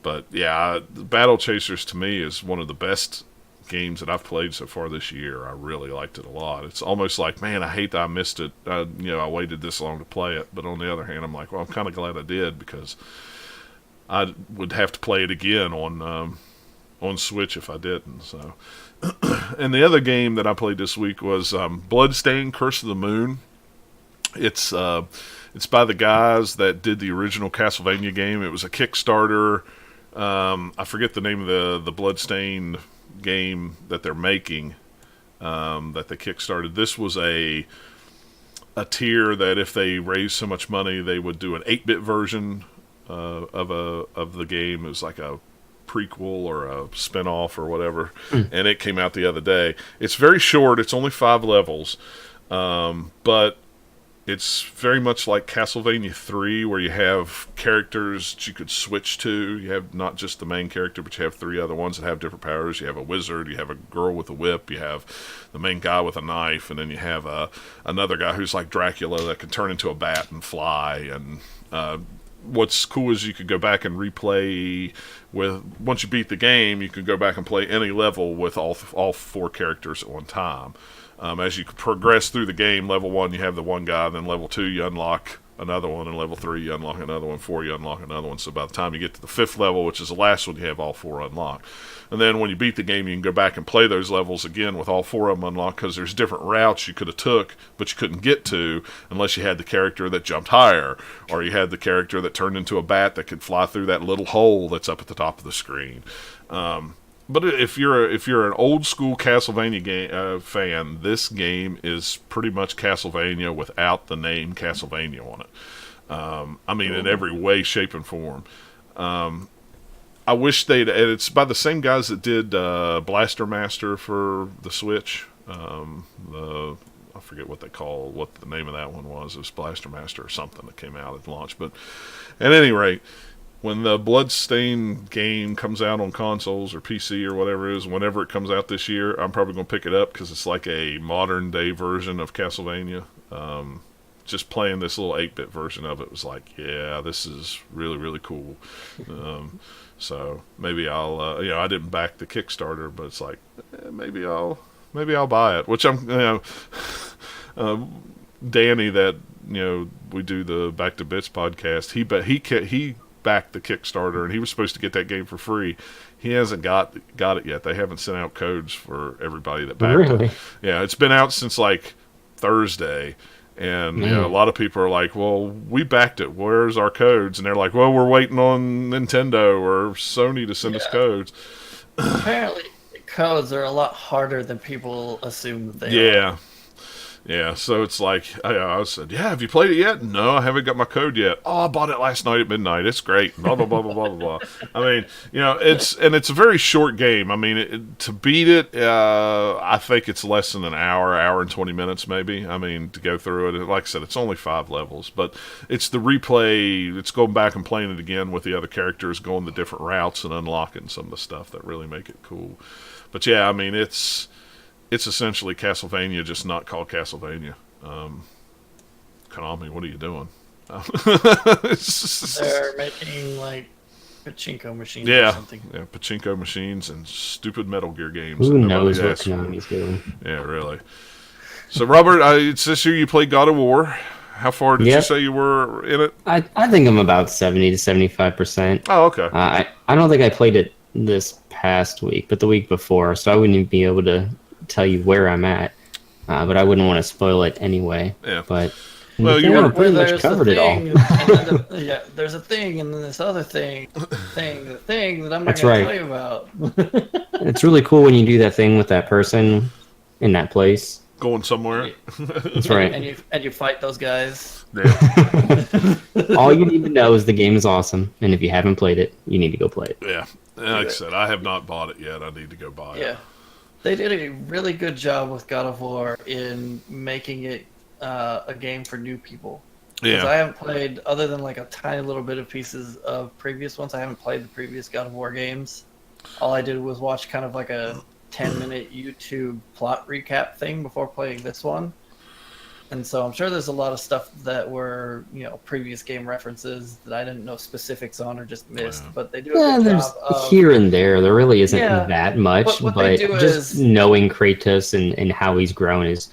But Battle Chasers to me is one of the best games that I've played so far this year. I really liked it a lot. It's almost like, man, I hate that I missed it. I waited this long to play it, but on the other hand, I'm like, well, I'm kind of glad I did because I would have to play it again on Switch if I didn't. So, and the other game that I played this week was Bloodstained Curse of the Moon. It's by the guys that did the original Castlevania game. It was a Kickstarter. I forget the name of the Bloodstained game that they're making that they kickstarted. This was a tier that if they raised so much money, they would do an 8-bit version of the game. It was like a prequel or a spin-off or whatever, and it came out the other day. It's very short. It's only 5 levels, but it's very much like Castlevania 3, where you have characters that you could switch to. You have not just the main character, but you have 3 other ones that have different powers. You have a wizard, you have a girl with a whip, you have the main guy with a knife, and then you have another guy who's like Dracula that can turn into a bat and fly. And what's cool is you could go back and replay once you beat the game, you could go back and play any level with all 4 characters at one time. As you progress through the game, level 1 you have the one guy, then level 2 you unlock another one, and level 3 you unlock another one, 4 you unlock another one. So by the time you get to the 5th level, which is the last one, you have all 4 unlocked. And then when you beat the game, you can go back and play those levels again with all 4 of them unlocked, because there's different routes you could have took, but you couldn't get to unless you had the character that jumped higher, or you had the character that turned into a bat that could fly through that little hole that's up at the top of the screen. But if you're an old school Castlevania fan, this game is pretty much Castlevania without the name Castlevania on it. I mean, in every way, shape, and form. I wish and it's by the same guys that did Blaster Master for the Switch. I forget what the name of that one was. It was Blaster Master or something that came out at launch. But at any rate, when the Bloodstained game comes out on consoles or PC or whatever it is, whenever it comes out this year, I'm probably going to pick it up because it's like a modern day version of Castlevania. Just playing this little 8-bit version of it was like, yeah, this is really, really cool. So maybe I'll, I didn't back the Kickstarter, but it's like, maybe I'll buy it. Which I'm, Danny, that we do the Back to Bits podcast. He backed the Kickstarter, and he was supposed to get that game for free. He hasn't got it yet. They haven't sent out codes for everybody that backed it. Yeah, it's been out since like Thursday. And a lot of people are like, well, we backed it. Where's our codes? And they're like, well, we're waiting on Nintendo or Sony to send us codes. Apparently, codes are a lot harder than people assume that they are. Yeah, so it's like I said, yeah, have you played it yet? No, I haven't got my code yet. Oh, I bought it last night at midnight. It's great. Blah blah blah blah blah blah. I mean, it's a very short game. I mean, to beat it, I think it's less than an hour and 20 minutes maybe. I mean, to go through it. Like I said, it's only 5 levels, but it's the replay. It's going back and playing it again with the other characters, going the different routes and unlocking some of the stuff that really make it cool. But yeah, I mean, it's essentially Castlevania, just not called Castlevania. Konami, what are you doing? They're making like pachinko machines or Yeah, something. yeah, pachinko machines and stupid Metal Gear games. Who that knows nobody what asked for. Konami's doing? Yeah, really. So, Robert, it's this year you played God of War. How far did you Yep. say you were in it? I think I'm about 70 to 75%. Oh, okay. I don't think I played it this past week, but the week before, so I wouldn't even be able to tell you where I'm at. But I wouldn't want to spoil it anyway. Yeah. But Well, you you were- pretty much there's a covered it all. thing, and then yeah, there's a thing, and then this other thing that I'm not That's going to right. tell you about. It's really cool when you do that thing with that person in that place. Going somewhere. That's right. And you fight those guys. Yeah. All you need to know is the game is awesome, and if you haven't played it, you need to go play it. Yeah. Like I said, I have not bought it yet. I need to go buy it. Yeah, they did a really good job with God of War in making it a game for new people. Because I Yeah. haven't played, other than like a tiny little bit of pieces of previous ones, I haven't played the previous God of War games. All I did was watch kind of like a 10-minute YouTube plot recap thing before playing this one. And so I'm sure there's a lot of stuff that were, previous game references that I didn't know specifics on or just missed. Yeah. But they do a Yeah, good there's job of... here and there. There really isn't Yeah, that much, what they but do just is- knowing Kratos and how he's grown is,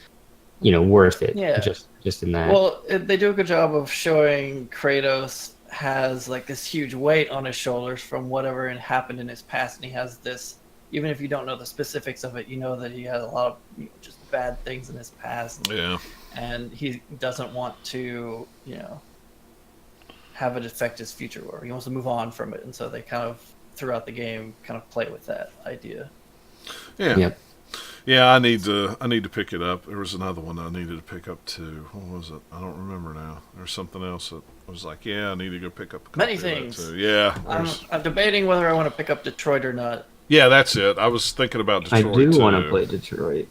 worth it. Yeah. Just in that. Well, they do a good job of showing Kratos has like this huge weight on his shoulders from whatever had happened in his past, and he has this. Even if you don't know the specifics of it, you know that he has a lot of just bad things in his past, Yeah. and he doesn't want to, have it affect his future, or he wants to move on from it. And so they kind of throughout the game kind of play with that idea. Yeah. Yep. Yeah, I need to pick it up. There was another one I needed to pick up too. What was it? I don't remember now. There's something else that was like, yeah, I need to go pick up a copy Many of that things. too. Yeah. I'm debating whether I want to pick up Detroit or not. Yeah, that's it. I was thinking about I Detroit do want to too. play Detroit.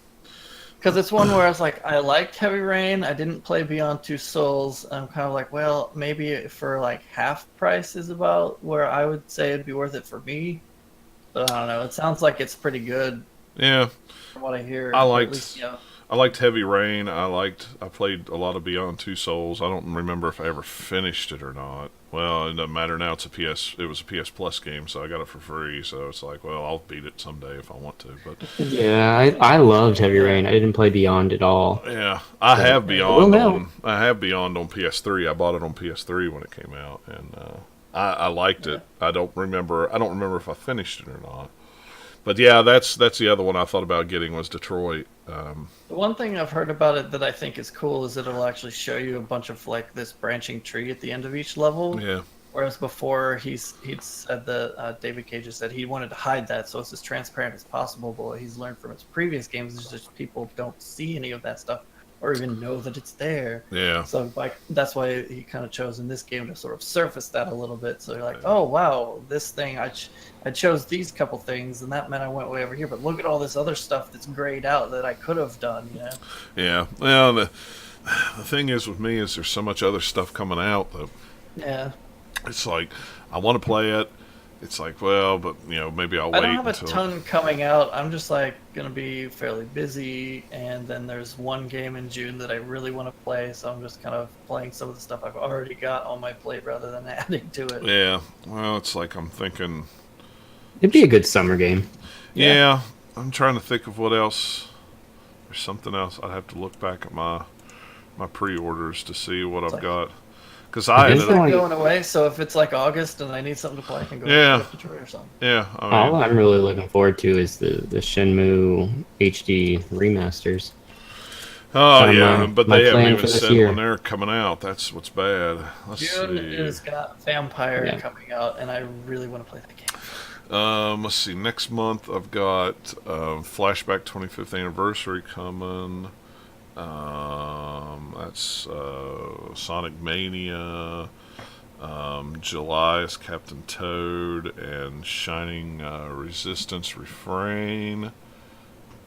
Because it's one where I was like, I liked Heavy Rain. I didn't play Beyond Two Souls. I'm kind of like, well, maybe for like half price is about where I would say it'd be worth it for me. But I don't know. It sounds like it's pretty good Yeah. from what I hear. I Or liked- At least, I liked Heavy Rain. I played a lot of Beyond Two Souls. I don't remember if I ever finished it or not. Well, it doesn't matter now. It was a PS Plus game, so I got it for free. So it's like, well, I'll beat it someday if I want to. But Yeah, I loved Heavy Rain. I didn't play Beyond at all. yeah, I So- have Well, Beyond. no. I have Beyond on PS3. I bought it on PS3 when it came out, and I liked it. I don't remember if I finished it or not. But yeah, that's the other one I thought about getting was Detroit. The one thing I've heard about it that I think is cool is it'll actually show you a bunch of like this branching tree at the end of each level. Yeah, Whereas before he'd said that David Cage has said he wanted to hide that so it's as transparent as possible. But what he's learned from his previous games is just people don't see any of that stuff or even know that it's there. yeah, So like that's why he kind of chose in this game to sort of surface that a little bit. So you're like, oh wow, this thing I chose these couple things and that meant I went way over here. But look at all this other stuff that's grayed out that I could have done. yeah. Well, the thing is with me is there's so much other stuff coming out that Yeah. it's like I want to play it. It's like, well, but maybe I'll I wait don't have a until. ton coming out. I'm just like gonna be fairly busy, and then there's one game in June that I really want to play, so I'm just kind of playing some of the stuff I've already got on my plate rather than adding to it. Yeah, well, it's like I'm thinking. It'd be a good summer game. Yeah, I'm trying to think of what else. There's something else. I'd have to look back at my pre-orders to see what I've like- got. Because I It's ended up. like- Going away, so if it's like August and I need something to play, I can go Yeah. to Detroit or something. Yeah, I All mean, I'm really looking forward to is the Shenmue HD remasters. oh kinda yeah, my- but my they haven't plan even for this said year. when they're coming out. That's what's bad. Let's June see. has got Vampire Yeah. coming out, and I really want to play that game. Let's see. Next month I've got Flashback 25th anniversary coming. That's Sonic Mania. July is Captain Toad and Shining Resistance Refrain.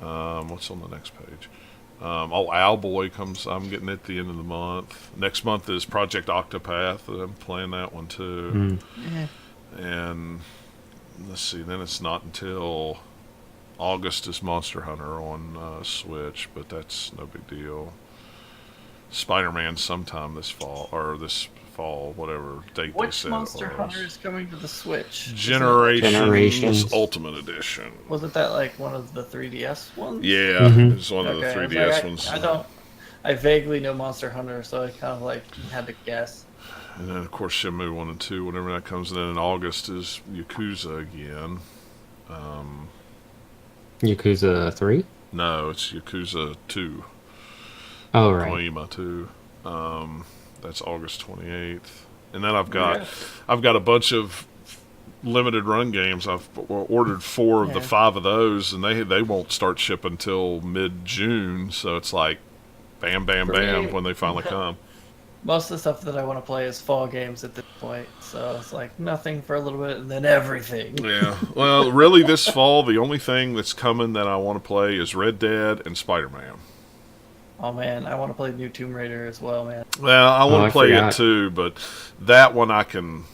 What's on the next page? Owlboy comes. I'm getting it at the end of the month. Next month is Project Octopath. I'm playing that one too. Yeah. And let's see. Then it's not until August is Monster Hunter on Switch, but that's no big deal. Spider-Man sometime this fall, whatever date they Which said Monster it was. Hunter is coming to the Switch? Generations Ultimate Edition. Wasn't that like one of the 3DS ones? Yeah, Mhm. it's one of the Okay, I was 3DS like, ones. I vaguely know Monster Hunter, so I kind of like had to guess. And then, of course, Shenmue 1 and 2, whenever that comes. And then in August is Yakuza again. Yakuza 3? No, it's Yakuza 2. Oh, right. Koima 2. That's August 28th. And then I've got a bunch of limited run games. I've ordered 4 of the 5 of those, and they won't start shipping until mid-June. So it's like bam, bam, bam when they finally come. Most of the stuff that I want to play is fall games at this point, so it's like nothing for a little bit and then everything. Yeah. Well, really, this fall, the only thing that's coming that I want to play is Red Dead and Spider-Man. Oh man, I want to play New Tomb Raider as well, man. Well, I want I to play forgot. it too, but that one I can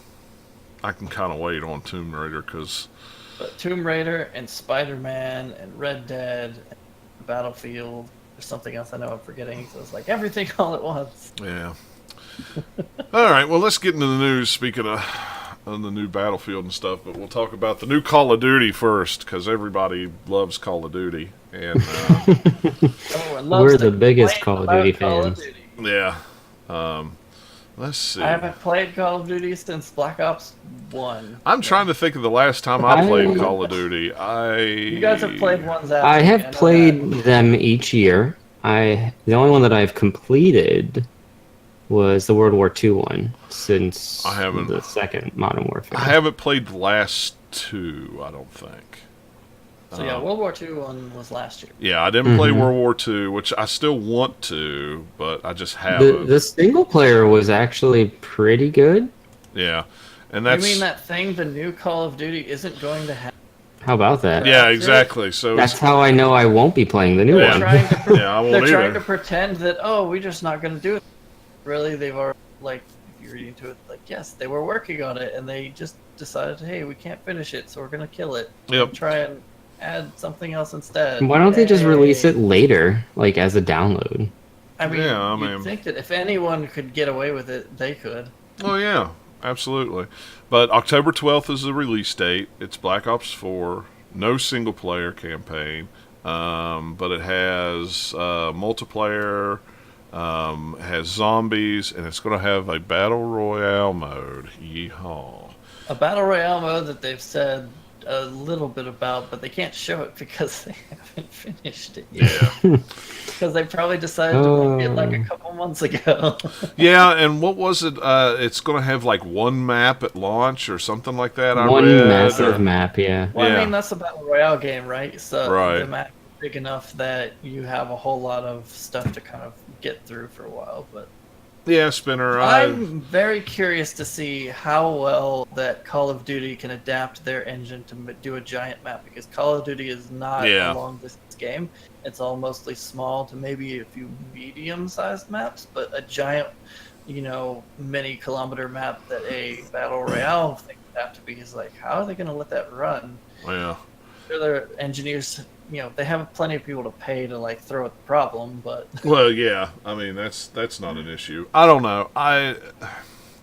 kind of wait on Tomb Raider because But Tomb Raider and Spider-Man and Red Dead and Battlefield. There's something else I know I'm forgetting, so it's like everything all at once. yeah. All right, well, let's get into the news. Speaking of the new Battlefield and stuff, but we'll talk about the new Call of Duty first because everybody loves Call of Duty, and Everyone loves We're to the biggest complain Call of Duty about Call of fans. Duty. yeah. Let's see. I haven't played Call of Duty since Black Ops 1. I'm trying to think of the last time I played I- Call of Duty. You guys have played ones after I me, have know played that. them each year. The only one that I've completed was the World War II one since I haven't. the second Modern Warfare. I haven't played the last 2, I don't think. So yeah, World War II one was last year. Yeah, I didn't play World War II, which I still want to, but I just haven't. The single player was actually pretty good. Yeah, and that's You mean that thing the new Call of Duty isn't going to have? How about that? yeah, That's it? exactly. So That's how I know I won't be playing the new Yeah. one. Trying to yeah, I won't they're trying either. to pretend that, oh, we're just not going to do it. Really, they've already, like, if you read into it, like, yes, they were working on it, and they just decided, hey, we can't finish it, so we're going to kill it. Yep. And try and add something else instead. Why don't they just release Hey. it later, like as a download? I mean, Yeah, I you'd mean- think that if anyone could get away with it, they could. Oh yeah, absolutely. But October 12th is the release date. It's Black Ops 4. No single player campaign, but it has multiplayer. Has zombies, and it's going to have a battle royale mode. Yeehaw! A battle royale mode that they've said a little bit about, but they can't show it because they haven't finished it yet. Yeah, Because they probably decided to make it like a Oh. couple months ago. yeah. And what was it? It's going to have like one map at launch or something like that. I One read. massive or- map, yeah. Well, Yeah. I mean, that's a battle royale game, right? So Right. the map is big enough that you have a whole lot of stuff to kind of get through for a while. But Yeah, Spinner. I'm very curious to see how well that Call of Duty can adapt their engine to do a giant map, because Call of Duty is not Yeah. a long distance game. It's all mostly small to maybe a few medium-sized maps, but a giant, many kilometer map that a battle royale thing would have to be is like, how are they going to let that run? Yeah. Sure, their engineers, they have plenty of people to pay to like throw at the problem, but Well, yeah. I mean, that's not an issue. I don't know. I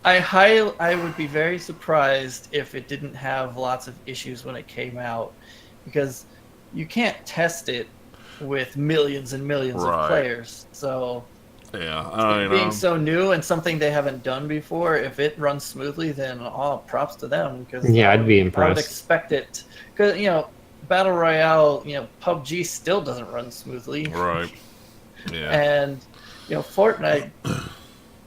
would be very surprised if it didn't have lots of issues when it came out, because you can't test it with millions and millions Right. of players. So Yeah. I mean, being so new and something they haven't done before, if it runs smoothly, then all props to them. Because Yeah, I'd be I would impressed. expect it, because Battle Royale, PUBG still doesn't run smoothly. right. Yeah. And Fortnite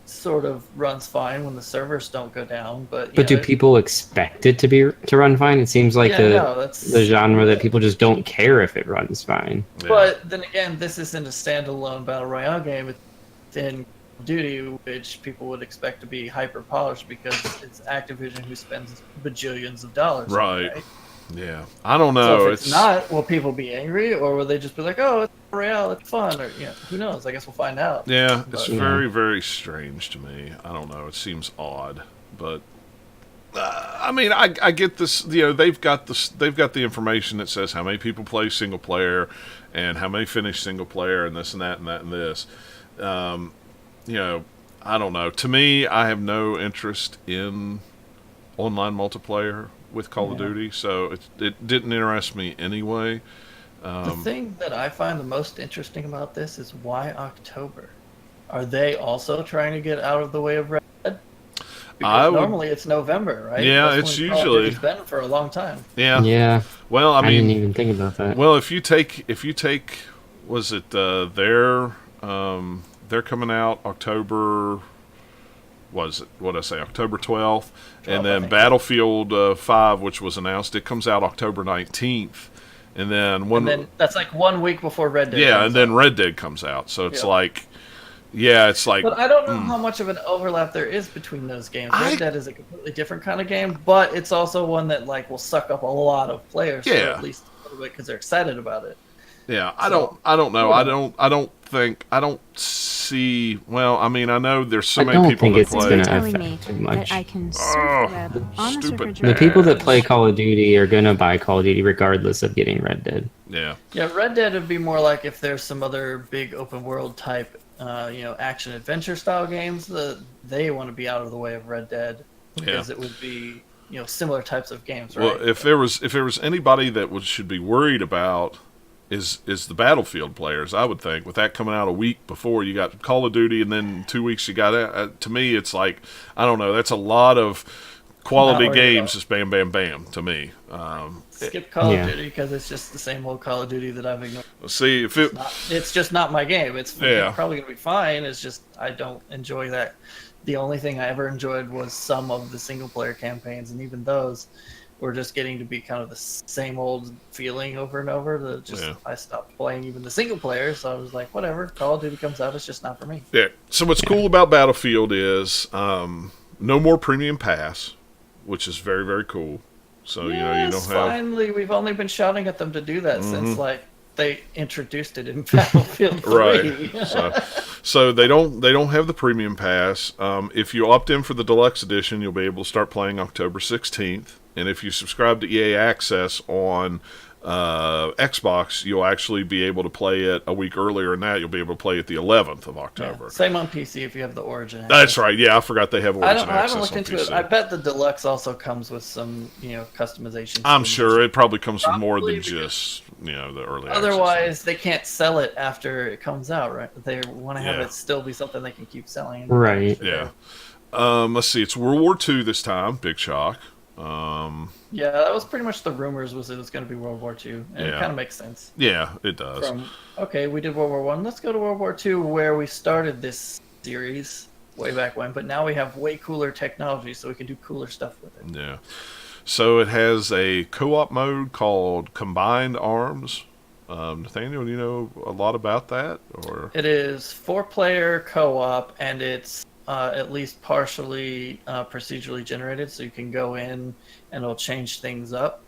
sort of runs fine when the servers don't go down. But But do people expect it to run fine? It seems like the genre that people just don't care if it runs fine. Yeah. But then again, this isn't a standalone battle royale game. It's in Call of Duty, which people would expect to be hyper polished because it's Activision who spends bajillions of dollars. Right. Yeah. I don't know. So if it's not, will people be angry, or will they just be like, "Oh, it's royale, it's fun," or who knows? I guess we'll find out. Yeah, it's very, very strange to me. I don't know. It seems odd, but I mean, I get this. They've got the information that says how many people play single player, and how many finish single player, and this and that and that and this. I don't know. To me, I have no interest in online multiplayer with Call of Duty, so it didn't interest me anyway. The thing that I find the most interesting about this is why October? Are they also trying to get out of the way of Red Dead? Because normally it's November, right? Yeah, it's usually. It's been for a long time. Yeah. Yeah. Well, I mean, didn't even think about that. Well, if you take, was it they're coming out October. Was it, what did I say, October 12th? And then Battlefield 5, which was announced, it comes out October 19th. And then that's like 1 week before Red Dead. Yeah, and then Red Dead comes out. So it's it's like. But I don't know how much of an overlap there is between those games. Red Dead is a completely different kind of game, but it's also one that will suck up a lot of players. Yeah. For at least a little bit because they're excited about it. Yeah, I don't know. I don't see. Well, I mean, I know there's so many people that play. It's going to affect too much. I can surf the web on a stupid surfer The people that play Call of Duty are going to buy Call of Duty regardless of getting Red Dead. Yeah. Yeah, Red Dead would be more like if there's some other big open world type, action adventure style games. They want to be out of the way of Red Dead because it would be similar types of games. Right? Well, if there was anybody that should be worried about. Is the Battlefield players, I would think, with that coming out a week before you got Call of Duty, and then 2 weeks you got it. To me, it's like, I don't know, that's a lot of quality games, just bam, bam, bam, to me. Skip Call of Duty because it's just the same old Call of Duty that I've ignored. See, it's just not my game. It's probably going to be fine. It's just I don't enjoy that. The only thing I ever enjoyed was some of the single player campaigns, and even those were just getting to be kind of the same old feeling over and over. I stopped playing even the single player, so I was like, whatever. Call of Duty comes out, it's just not for me. Yeah. So what's cool about Battlefield is no more premium pass, which is very, very cool. So you don't have. Finally, we've only been shouting at them to do that since they introduced it in Battlefield 3. Right. So they don't have the premium pass. If you opt in for the deluxe edition, you'll be able to start playing October 16th. And if you subscribe to EA Access on Xbox, you'll actually be able to play it a week earlier than that. You'll be able to play it the 11th of October. Yeah. Same on PC if you have the Origin access. That's right. Yeah, I forgot they have Origin access. I haven't looked into it. I bet the Deluxe also comes with some, customization. I'm sure it probably comes with more than just, the early access. Otherwise, they can't sell it after it comes out, right? They want to have it still be something they can keep selling. Right. Yeah. Let's see. It's World War II this time. Big shock. Yeah, that was pretty much the rumors was it was going to be World War II, and it kind of makes sense. Yeah, it does. We did World War One. Let's go to World War II, where we started this series way back when, but now we have way cooler technology, so we can do cooler stuff with it. Yeah. So it has a co-op mode called Combined Arms. Nathaniel, do you know a lot about that? Or it is 4-player co-op, and it's at least partially procedurally generated, so you can go in and it'll change things up,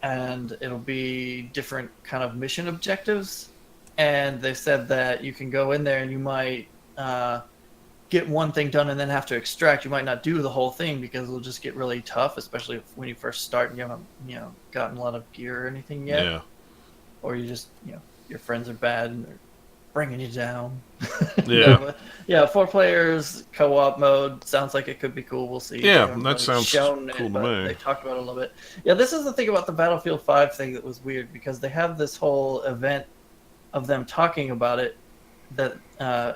and it'll be different kind of mission objectives. And they said that you can go in there and you might get one thing done and then have to extract. You might not do the whole thing because it'll just get really tough, especially when you first start and you haven't gotten a lot of gear or anything yet. Yeah. Or you just your friends are bad and they're bringing you down. Yeah. 4 players, co-op mode. Sounds like it could be cool. We'll see. Yeah, that sounds cool to me. They talked about it a little bit. Yeah, this is the thing about the Battlefield 5 thing that was weird, because they have this whole event of them talking about it that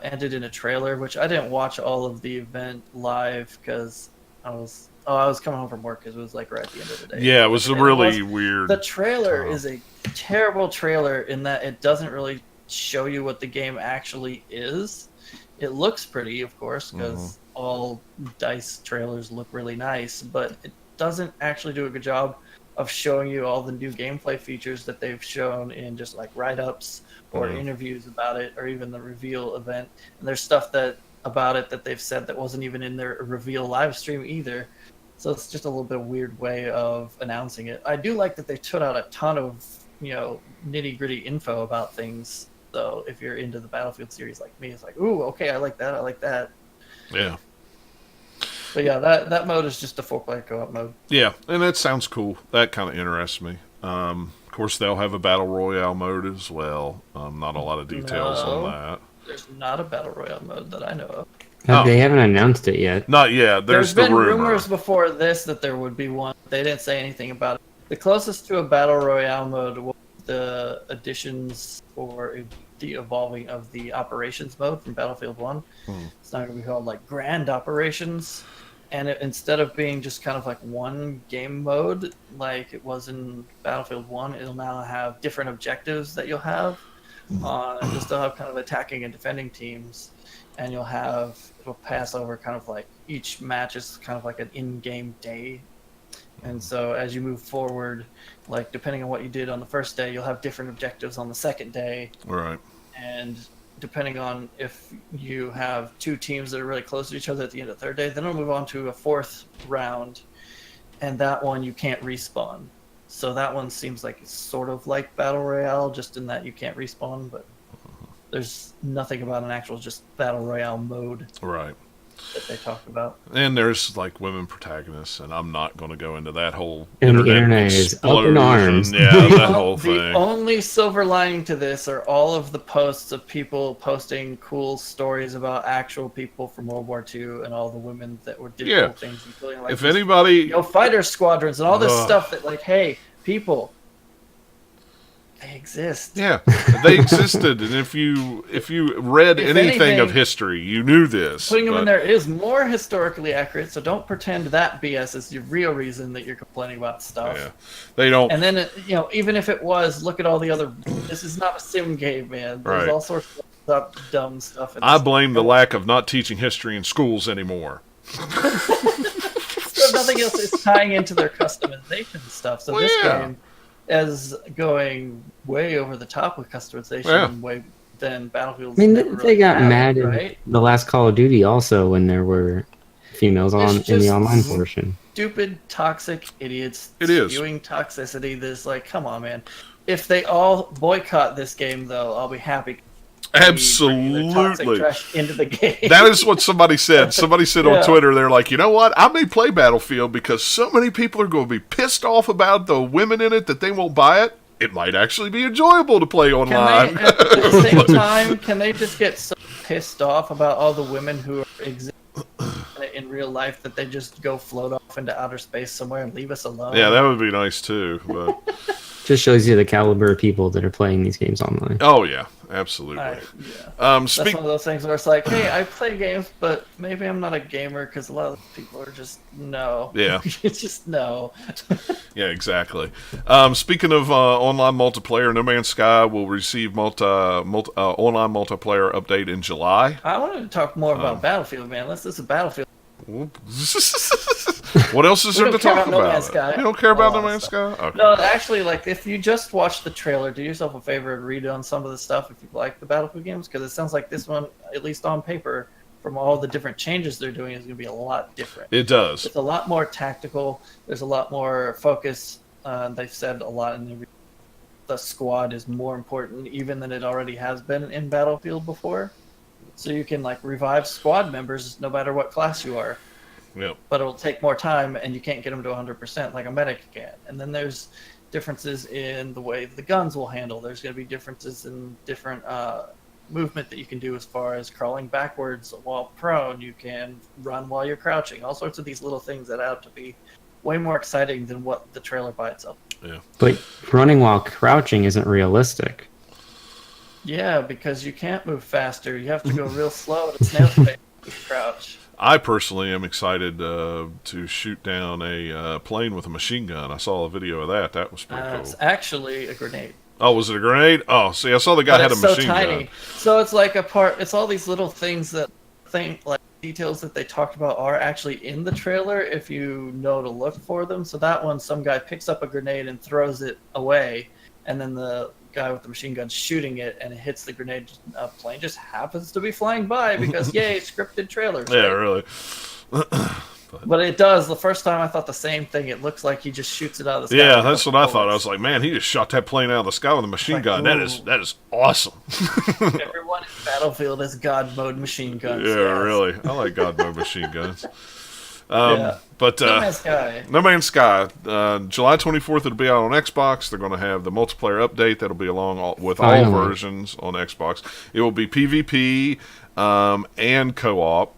ended in a trailer, which I didn't watch all of the event live because I was coming home from work because it was like right at the end of the day. Yeah, it was really weird. The trailer is a terrible trailer in that it doesn't really show you what the game actually is. It looks pretty, of course, because all DICE trailers look really nice, but it doesn't actually do a good job of showing you all the new gameplay features that they've shown in just like write-ups or interviews about it, or even the reveal event. And there's stuff about it that they've said that wasn't even in their reveal live stream either. So it's just a little bit weird way of announcing it. I do like that they put out a ton of, nitty-gritty info about things. So if you're into the Battlefield series like me, it's like, ooh, okay, I like that. Yeah. But yeah, that mode is just a 4-player co-op mode. Yeah, and that sounds cool. That kind of interests me. Of course, they'll have a Battle Royale mode as well. Not a lot of details on that. There's not a Battle Royale mode that I know of. They haven't announced it yet. Not yet. There's been the rumor. rumors before this that there would be one. They didn't say anything about it. The closest to a Battle Royale mode was the additions for the evolving of the operations mode from Battlefield 1. It's not going to be called like Grand Operations. And instead of being just kind of like one game mode like it was in Battlefield 1, it'll now have different objectives that you'll have. You'll still have kind of attacking and defending teams. And it'll pass over kind of like each match is kind of like an in-game day. And so as you move forward, like depending on what you did on the first day, you'll have different objectives on the second day. Right. And depending on if you have two teams that are really close to each other at the end of the third day, then it'll move on to a fourth round. And that one you can't respawn. So that one seems like it's sort of like Battle Royale, just in that you can't respawn, but there's nothing about an actual just Battle Royale mode. Right. That they talk about. And there's like women protagonists, and I'm not going to go into that whole and the internet is up in arms. Yeah, that whole thing. The only silver lining to this are all of the posts of people posting cool stories about actual people from World War II and all the women that did cool things, including like if anybody, fighter squadrons and all this stuff that like, hey, people. They exist. Yeah, they existed, and if you read anything of history, you knew this. Putting them in there is more historically accurate, so don't pretend that BS is the real reason that you're complaining about stuff. Yeah, they don't. And then even if it was, look at all the other. This is not a sim game, man. There's all sorts of dumb stuff. I blame the lack of not teaching history in schools anymore. If nothing else, it's tying into their customization stuff. So this game is going way over the top with customization, way than Battlefield. I mean, they got mad in the last Call of Duty also when there were females in the online portion. Stupid, toxic idiots spewing toxicity. This come on, man. If they all boycott this game, though, I'll be happy. Absolutely. Trash into the game. That is what somebody said. Somebody said on Twitter, they're like, you know what? I may play Battlefield because so many people are going to be pissed off about the women in it that they won't buy it. It might actually be enjoyable to play online. At the same time, can they just get so pissed off about all the women who exist in real life that they just go float off into outer space somewhere and leave us alone? Yeah, that would be nice too. But just shows you the caliber of people that are playing these games online. Oh yeah, absolutely. That's one of those things where it's like, hey, I play games, but maybe I'm not a gamer because a lot of people are just no. Yeah, it's just no. Yeah, exactly. Speaking of online multiplayer, No Man's Sky will receive online multiplayer update in July. I wanted to talk more about Battlefield, man. This is a Battlefield. What else is there to talk about? No Man's Sky. You don't care about No Man's Sky? Okay. No, actually, if you just watch the trailer, do yourself a favor and read on some of the stuff if you like the Battlefield games, because it sounds like this one, at least on paper, from all the different changes they're doing, is going to be a lot different. It does. It's a lot more tactical. There's a lot more focus. They've said a lot in the squad is more important even than it already has been in Battlefield before. So you can revive squad members no matter what class you are. Yep. But it'll take more time, and you can't get them to 100% like a medic can. And then there's differences in the way the guns will handle. There's going to be differences in different movement that you can do as far as crawling backwards while prone. You can run while you're crouching. All sorts of these little things that add up to be way more exciting than what the trailer by itself. Yeah. But running while crouching isn't realistic. Yeah, because you can't move faster. You have to go real slow at a snail's pace to crouch. I personally am excited to shoot down a plane with a machine gun. I saw a video of that. That was pretty cool. It's actually a grenade. Oh, was it a grenade? Oh, see, I saw the guy But had a it's so machine tiny. gun. So it's like it's all these little things like details that they talked about are actually in the trailer if you know to look for them. So that one, some guy picks up a grenade and throws it away, and then the guy with the machine gun shooting it, and it hits the grenade. A plane just happens to be flying by because yay, scripted trailers. Yeah, right? really. But it does. The first time I thought the same thing. It looks like he just shoots it out of the sky. Yeah, with a that's couple what I thought. I bullets. was like, man, he just shot that plane out of the sky with a machine Like, gun. ooh. That is awesome. Everyone in Battlefield has God mode machine guns. Yeah, yes. really. I like God mode machine guns. Yeah. But No Man's Sky. No Man's Sky, July 24th, it'll be out on Xbox. They're going to have the multiplayer update that'll be with all Finally. versions on Xbox. It will be PvP and co-op,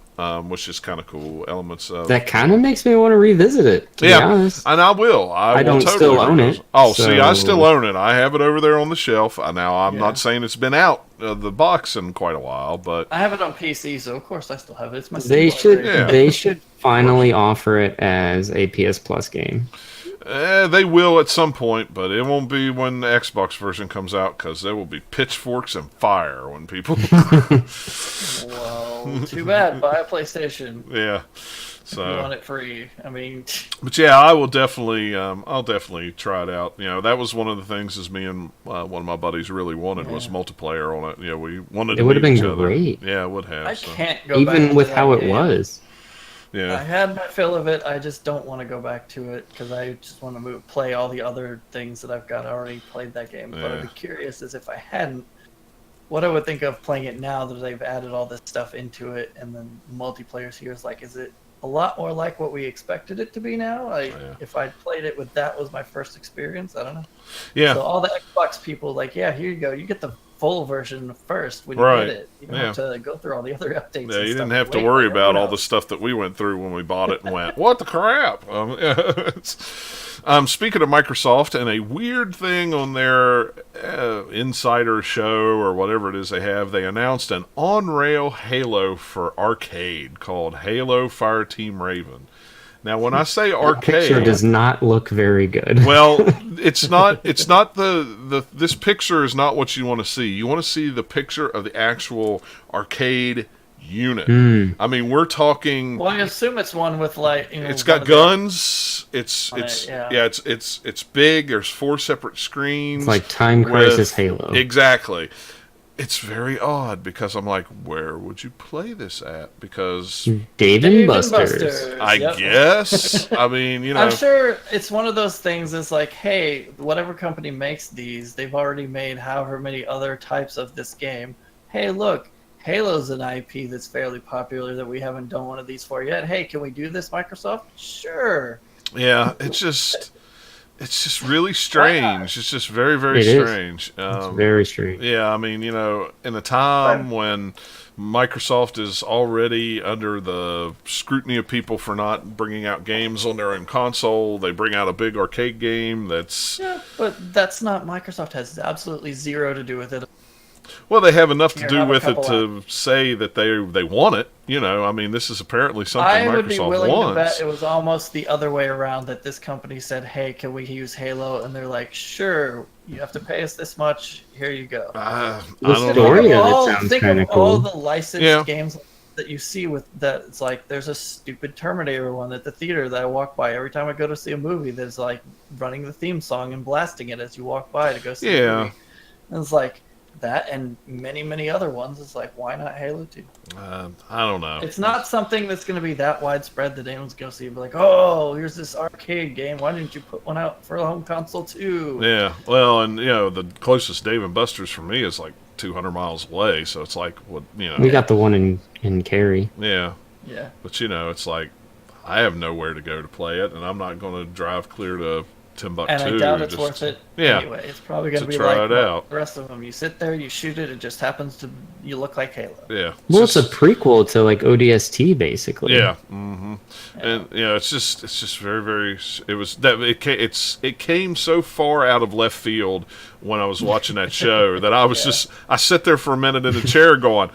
which is kind of cool. Elements of That kind of makes me want to revisit it. To be honest. and I will. I will don't totally still own revisit. it, Oh, see, I so- still own it. I have it over there on the shelf. Now, I'm Yeah. not saying it's been out of the box in quite a while, but I have it on PC, so of course I still have it. It's my They Steam should library. Yeah. they should finally offer it as a PS Plus game. they will at some point, but it won't be when the Xbox version comes out because there will be pitchforks and fire when people. Well, too bad. Buy a PlayStation. Yeah. If you want So, it free. I mean, but yeah, I will definitely. I'll definitely try it out. That was one of the things as me and one of my buddies really wanted was multiplayer on it. We wanted. It to would have meet been each other. great. Yeah, it would have. I so. can't go back Even to with that how it game. was. I Yeah. had my fill of it. I just don't want to go back to it because I just want to play all the other things that I've got. I already played that game, but I'd Yeah. be curious as if I hadn't, what I would think of playing it now that they've added all this stuff into it, and then multiplayer here is like, is it a lot more like what we expected it to be now? If I'd played it with that was my first experience, I don't know. Yeah. So all the Xbox people, like, yeah, here you go. You get the full version first when you Right. get it. You don't have to go through all the other updates. Yeah, and you stuff. didn't have to Wait, worry who about all the knows? stuff that we went through when we bought it and went, what the crap? Speaking of Microsoft, and a weird thing on their Insider show or whatever it is they announced an on-rail Halo for arcade called Halo Fireteam Raven. Now, when I say That picture arcade, does not look very good. well, it's not this picture is not what you want to see. You want to see the picture of the actual arcade unit. I mean, we're talking. Well, I assume it's one with like It's one got of the- guns. It's yeah. it's big. There's 4 separate screens. It's like Time with- Crisis Halo. Exactly. It's very odd because I'm like, where would you play this at? Because Dave and Buster's. Buster's. I Yep. guess. I mean, I'm sure it's one of those things. It's like, hey, whatever company makes these, they've already made however many other types of this game. Hey, look, Halo's an IP that's fairly popular that we haven't done one of these for yet. Hey, can we do this, Microsoft? Sure. Yeah, it's just really strange. It's just very, very It is. strange. It's very strange. Yeah, I mean, in a time when Microsoft is already under the scrutiny of people for not bringing out games on their own console, they bring out a big arcade game that's... Yeah, but that's not Microsoft has absolutely zero to do with it. Well, they have enough to Here, do have a with it couple to say that they want it. I mean, this is apparently something I would be Microsoft willing to bet wants. it was almost the other way around, that this company said, hey, can we use Halo? And they're like, sure, you have to pay us this much. Here you go. I The don't story know. of it sounds Think kind of of all cool. the licensed Yeah. games that you see with that. It's like there's a stupid Terminator one at the theater that I walk by every time I go to see a movie. There's like running the theme song and blasting it as you walk by to go see the Yeah. movie. And it's like that, and many, many other ones. It's like, why not Halo 2? I don't know. It's not something that's going to be that widespread that anyone's going to see and be like, oh, here's this arcade game. Why didn't you put one out for a home console too? Yeah, well, and the closest Dave and Buster's for me is like 200 miles away, so it's like We got the one in Cary. yeah, Yeah. but it's like I have nowhere to go to play it, and I'm not going to drive clear to Timbuktu. And I doubt it's just- worth it. Yeah, Anyway, it's probably going to to be try like it out. the rest of them. You sit there, you shoot it, it just happens to you look like Halo. yeah. Well, it's a prequel to like ODST, basically. Yeah, and it's just very, very. It was that it came so far out of left field when I was watching that show that I was I sat there for a minute in a chair going,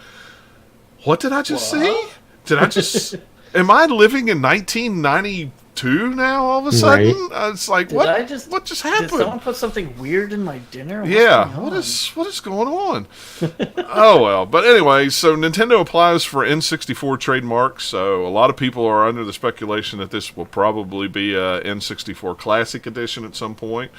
"What did I just see? Did I just? Am I living in 1990?" 2 now. All of a sudden, it's like what? What just happened? Did someone put something weird in my dinner? What is going on? Oh well, but anyway, so Nintendo applies for N64 trademark. So a lot of people are under the speculation that this will probably be a N64 Classic Edition at some point.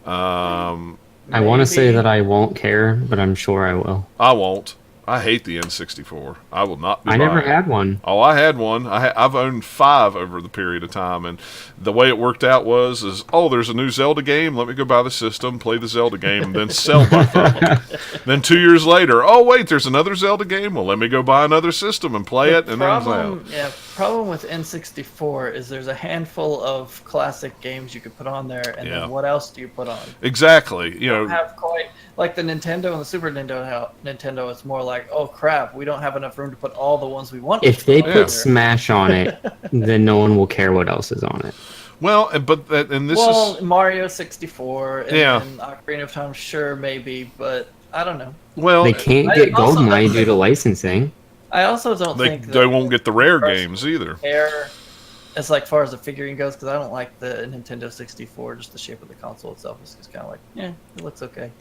I want to say that I won't care, but I'm sure I will. I won't. I hate the N64. I will not be I buying never it. had one. Oh, I had one. I've owned 5 over the period of time, and the way it worked out was, there's a new Zelda game. Let me go buy the system, play the Zelda game, and then sell both of them. Then 2 years later, oh wait, there's another Zelda game. Well, let me go buy another system and play it, and problem with N64 is there's a handful of classic games you could put on there, and then what else do you put on? Exactly. You don't have quite like the Nintendo and the Super Nintendo. It's more like, oh crap, we don't have enough room to put all the ones we want. If they put Smash on it, then no one will care what else is on it. Well, Mario 64 and Ocarina of Time, sure, maybe, but I don't know. Well, they can't get GoldenEye due to licensing. I also don't think they won't get the rare games either. As far as the figuring goes, because I don't like the Nintendo 64. Just the shape of the console itself is just kind of like, it looks okay.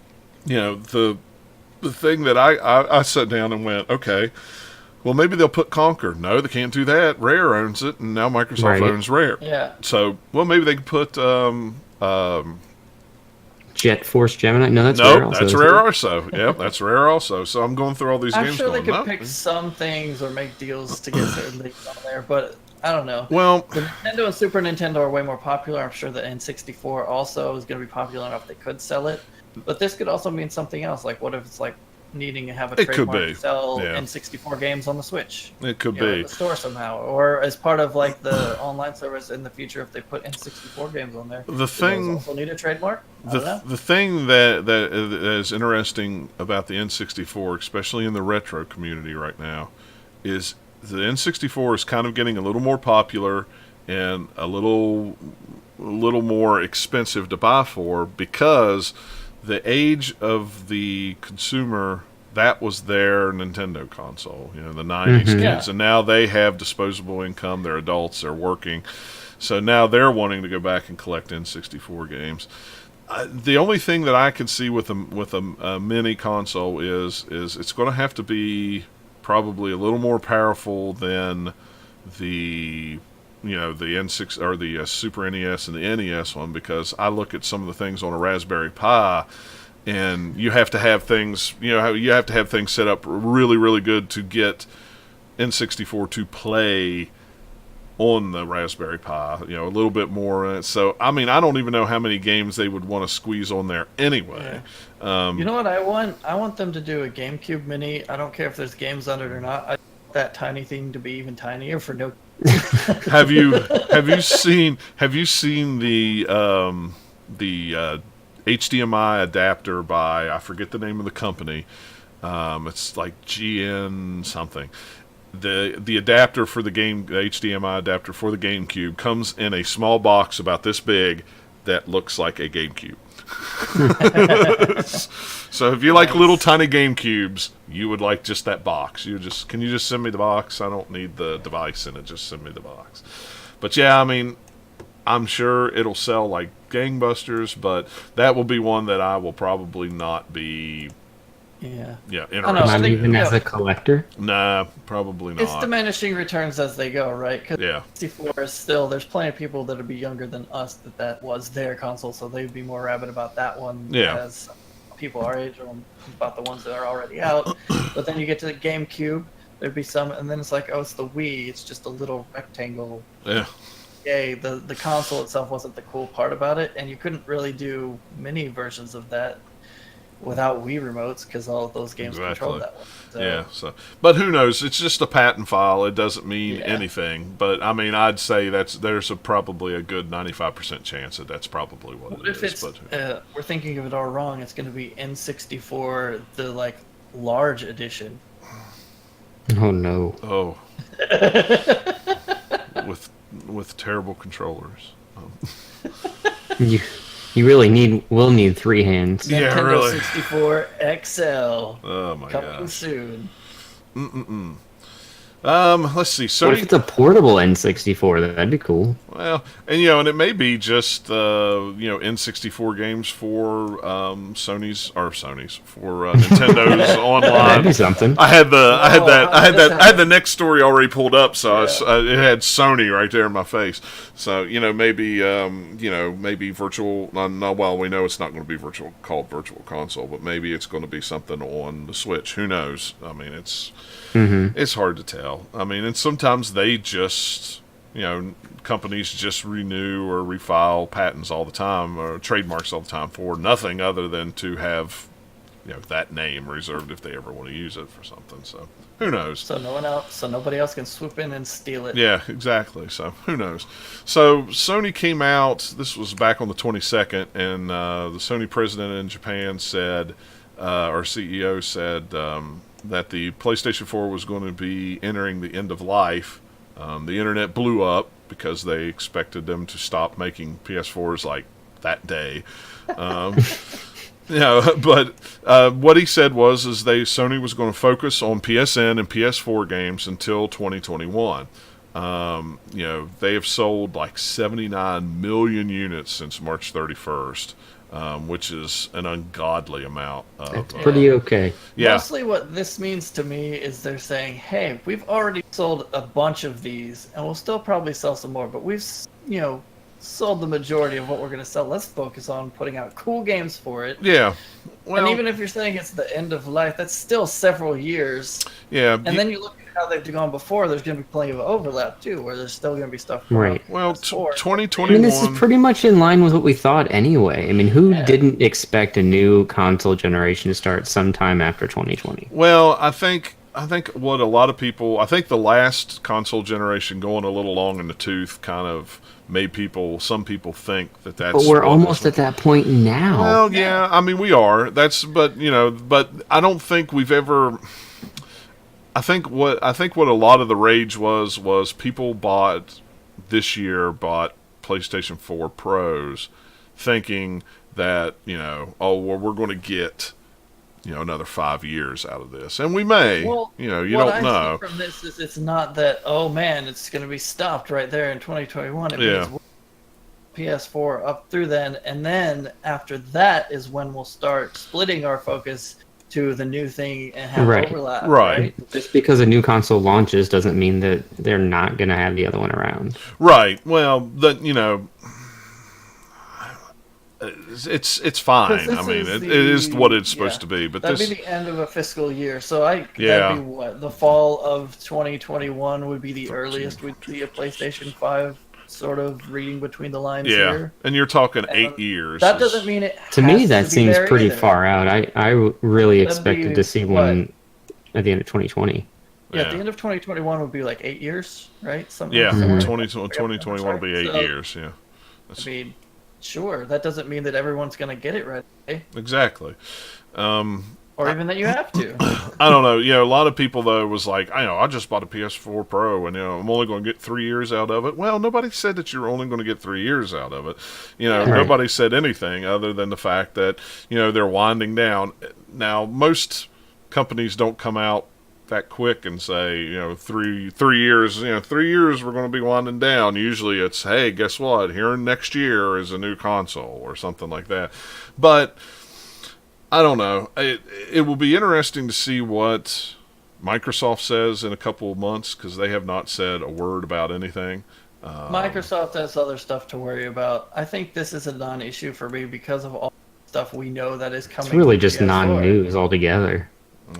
The thing that I sat down and went, okay, well, maybe they'll put Conker. No, they can't do that. Rare owns it, and now Microsoft owns Rare. Yeah. So, well, maybe they could put Jet Force Gemini. No, that's Rare also. That's Rare also. Yep, that's Rare also. So I'm going through all these games. I'm sure they could pick some things or make deals to get certain things on there, but I don't know. Well, the Nintendo and Super Nintendo are way more popular. I'm sure the N64 also is going to be popular enough they could sell it. But this could also mean something else. Like, what if it's like needing to have a trademark to sell N64 games on the Switch? It could be in the store somehow, or as part of like the online service in the future. If they put N64 games on there, the thing also need a trademark. The thing that is interesting about the N64, especially in the retro community right now, is the N64 is kind of getting a little more popular and a little more expensive to buy for, because the age of the consumer, that was their Nintendo console, the 90s kids, and now they have disposable income, they're adults, they're working, so now they're wanting to go back and collect N64 games. The only thing that I can see with a mini console is it's going to have to be probably a little more powerful than the the N6 or the Super NES and the NES one, because I look at some of the things on a Raspberry Pi, and you have to have things set up really, really good to get N64 to play on the Raspberry Pi, a little bit more. So, I mean, I don't even know how many games they would want to squeeze on there anyway. Yeah. You know what I want? I want them to do a GameCube Mini. I don't care if there's games on it or not. I want that tiny thing to be even tinier for no. Have you seen the HDMI adapter by, I forget the name of the company. It's like GN something. The adapter for the HDMI adapter for the GameCube comes in a small box about this big that looks like a GameCube. So if you like little tiny GameCubes, you would like just that box. Can you just send me the box? I don't need the device in it. Just send me the box. But yeah, I mean, I'm sure it'll sell like gangbusters, but that will be one that I will probably not be. Interesting. Not even as a collector? Nah, probably not. It's diminishing returns as they go, right? Because 64 is still, there's plenty of people that would be younger than us that was their console, so they'd be more rabid about that one. As people our age are about the ones that are already out. But then you get to the GameCube, there'd be some, and then it's like, oh, it's the Wii. It's just a little rectangle. Yeah. Yay, the console itself wasn't the cool part about it, and you couldn't really do mini versions of that without Wii remotes, because all of those games controlled that one. But who knows? It's just a patent file. It doesn't mean anything. But I mean, I'd say there's probably a good 95% chance that's probably what it is. We're thinking of it all wrong. It's going to be N64, the large edition. Oh no! Oh, with terrible controllers. You really will need 3 hands. Nintendo really. 64 XL. Oh my god. Coming soon. Let's see. What if Sony. it's a portable N64? That'd be cool. Well, and it may be just N64 games for Sony's for Nintendo's online. That'd be something. I had the Oh, next story already pulled up, so Yeah. it had Sony right there in my face. So maybe virtual. Well, we know it's not going to be called Virtual Console, but maybe it's going to be something on the Switch. Who knows? I mean, it's hard to tell. I mean, and sometimes they just, companies just renew or refile patents all the time or trademarks all the time for nothing other than to have, that name reserved if they ever want to use it for something. So who knows? So nobody else can swoop in and steal it. Yeah, exactly. So who knows? So Sony came out. This was back on the 22nd, and the Sony president in Japan said, our CEO said. That the PlayStation 4 was going to be entering the end of life. The internet blew up because they expected them to stop making PS4s like that day. But what he said was Sony was going to focus on PSN and PS4 games until 2021. They have sold like 79 million units since March 31st. Which is an ungodly amount. That's pretty okay. Yeah. Mostly what this means to me is they're saying, hey, we've already sold a bunch of these, and we'll still probably sell some more, but we've, sold the majority of what we're going to sell. Let's focus on putting out cool games for it. Yeah. Well, And even if you're saying it's the end of life, that's still several years. Yeah. And then you look at how they've gone before, there's going to be plenty of overlap, too, where there's still going to be stuff. Right. Well, PS4. 2021. I mean, this is pretty much in line with what we thought anyway. I mean, who didn't expect a new console generation to start sometime after 2020? Well, I think what a lot of people, I think the last console generation going a little long in the tooth kind of made some people think that's. But we're almost at that point now. Well, yeah, I mean we are. But I don't think we've ever. I think what a lot of the rage was people bought PlayStation 4 Pros, thinking that we're going to get another 5 years out of this, and we may. Well, you what don't I know. see from this is it's not that, oh man, it's going to be stopped right there in 2021. It Yeah. means PS4 up through then, and then after that is when we'll start splitting our focus to the new thing and have Right. overlap. Right. Just because a new console launches doesn't mean that they're not going to have the other one around. Right. Well, it's fine. This I mean, is it is what it's supposed yeah. to be. But That'd this, be the end of a fiscal year. So that'd be what? The fall of 2021 would be the earliest we'd see a PlayStation 5 sort of reading between the lines yeah, here. and you're talking 8 years. That doesn't mean it To me, has that be seems there pretty either. far out. I really That'd expected be to see one at the end of 2020. Yeah, at the Yeah. end of 2021 would be like 8 years, right? Something Yeah, like that. 2021 will be 8 So, years. Yeah, I mean, sure, that doesn't mean that everyone's going to get it right, eh? exactly. Or even that you have to. I don't know. A lot of people though was like, I just bought a PS4 Pro, and I'm only going to get 3 years out of it. Well, nobody said that you're only going to get 3 years out of it. Right. Nobody said anything other than the fact that they're winding down. Now, most companies don't come out that quick and say 3 years. 3 years we're going to be winding down. Usually it's, hey, guess what? Here next year is a new console or something like that. But I don't know. It will be interesting to see what Microsoft says in a couple of months, because they have not said a word about anything. Microsoft has other stuff to worry about. I think this is a non-issue for me because of all the stuff we know that is coming. It's really to just PS4. non-news altogether.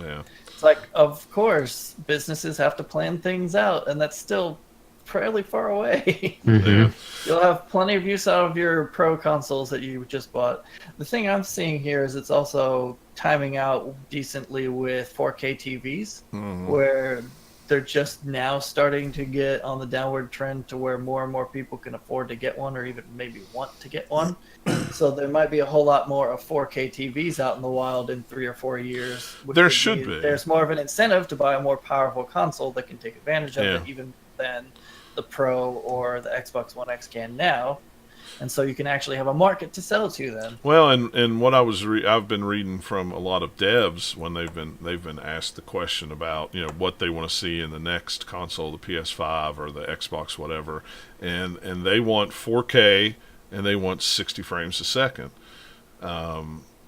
Yeah. It's like, of course, businesses have to plan things out, and that's still fairly far away. Yeah. You'll have plenty of use out of your Pro consoles that you just bought. The thing I'm seeing here is it's also timing out decently with 4K TVs, where they're just now starting to get on the downward trend to where more and more people can afford to get one or even maybe want to get one. So there might be a whole lot more of 4K TVs out in the wild in 3 or 4 years. which There would should be. There's more of an incentive to buy a more powerful console that can take advantage of Yeah. it even than the Pro or the Xbox One X can now. and so you can actually have a market to sell to them. Well, and what I've been reading from a lot of devs when they've been asked the question about what they want to see in the next console, the PS5 or the Xbox, whatever, and they want 4K and they want 60 frames a second,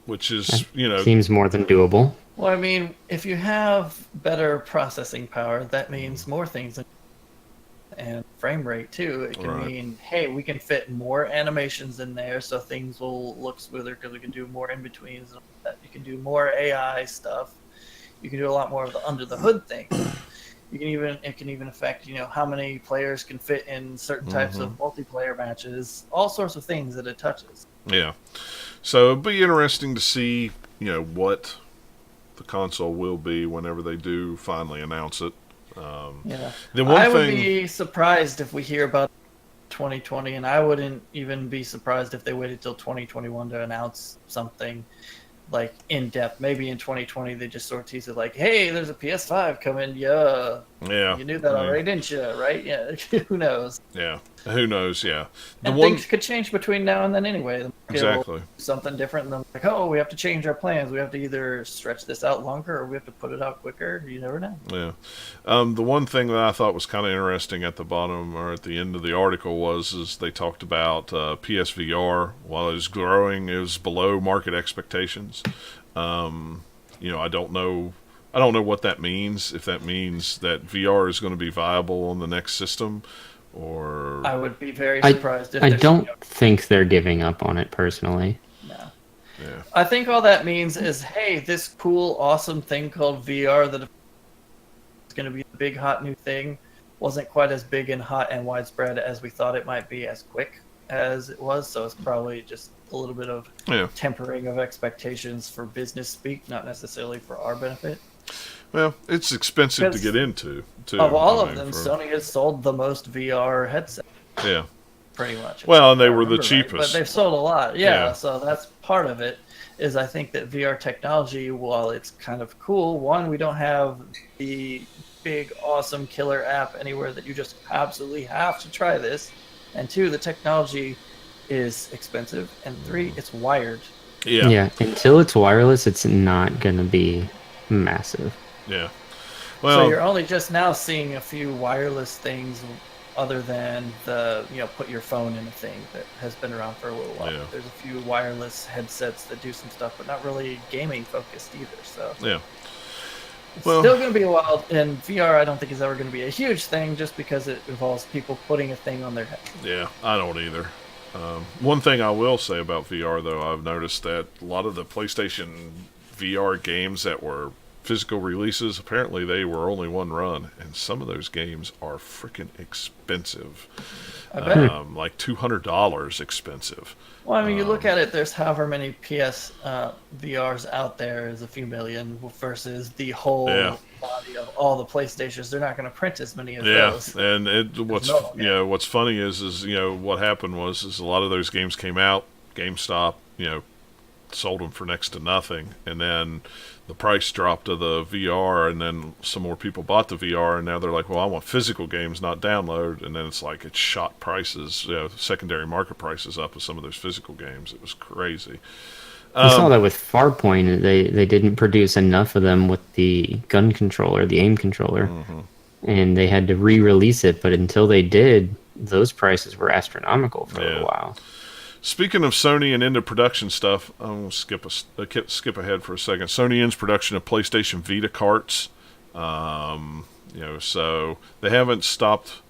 which is seems more than doable. Well, I mean, if you have better processing power, that means more things. And frame rate too. It can mean, hey, we can fit more animations in there, so things will look smoother because we can do more in betweens. You can do more AI stuff. You can do a lot more of the under the hood thing. It can even affect how many players can fit in certain types of multiplayer matches. All sorts of things that it touches. Yeah. So it'd be interesting to see what the console will be whenever they do finally announce it. I would be surprised if we hear about 2020, and I wouldn't even be surprised if they waited till 2021 to announce something like in depth. Maybe in 2020 they just sort of tease it like, "Hey, there's a PS5 coming." Yeah. You knew that already, didn't you? Right? Yeah. Who knows? Yeah. Who knows? Yeah. Things could change between now and then anyway. Exactly. Something different, and then like, oh, we have to change our plans. We have to either stretch this out longer or we have to put it out quicker. You never know. Yeah. The one thing that I thought was kind of interesting at the bottom or at the end of the article is they talked about PSVR. While it was growing, it was below market expectations. I don't know what that means. If that means that VR is going to be viable on the next system, or I would be very surprised if I don't think they're giving up on it personally. No. Yeah. I think all that means is, hey, this cool, awesome thing called VR that is going to be a big, hot new thing wasn't quite as big and hot and widespread as we thought it might be, as quick as it was. So it's probably just a little bit of tempering of expectations for business speak, not necessarily for our benefit. Well, it's expensive to get into, too. Of all of them, Sony has sold the most VR headsets. Yeah. Pretty much. Well, and they were the cheapest. Right, but they've sold a lot. Yeah, so that's part of it, is I think that VR technology, while it's kind of cool, one, we don't have the big, awesome killer app anywhere that you just absolutely have to try this. And two, the technology is expensive. And three, it's wired. Yeah, until it's wireless, it's not going to be massive. Yeah. Well, so you're only just now seeing a few wireless things other than the, put your phone in a thing that has been around for a little while. Yeah. There's a few wireless headsets that do some stuff, but not really gaming focused either. So yeah. It's still going to be a while, and VR I don't think is ever going to be a huge thing just because it involves people putting a thing on their head. Yeah, I don't either. One thing I will say about VR, though, I've noticed that a lot of the PlayStation VR games that were physical releases, apparently they were only one run, and some of those games are freaking expensive. I bet. Like $200 expensive. Well, I mean, you look at it, there's however many PS VRs out there, is a few million, versus the whole body of all the PlayStations. They're not going to print as many of those. Yeah, and what's funny is what happened was a lot of those games came out, GameStop, sold them for next to nothing, and then the price dropped of the VR, and then some more people bought the VR, and now they're like, well, I want physical games, not download, and then it's like it shot prices, secondary market prices up with some of those physical games. It was crazy. I saw that with Farpoint. They didn't produce enough of them with the gun controller, the aim controller, and they had to re-release it, but until they did, those prices were astronomical for a while. Speaking of Sony and into production stuff, I'm going to skip ahead for a second. Sony ends production of PlayStation Vita carts. So they haven't stopped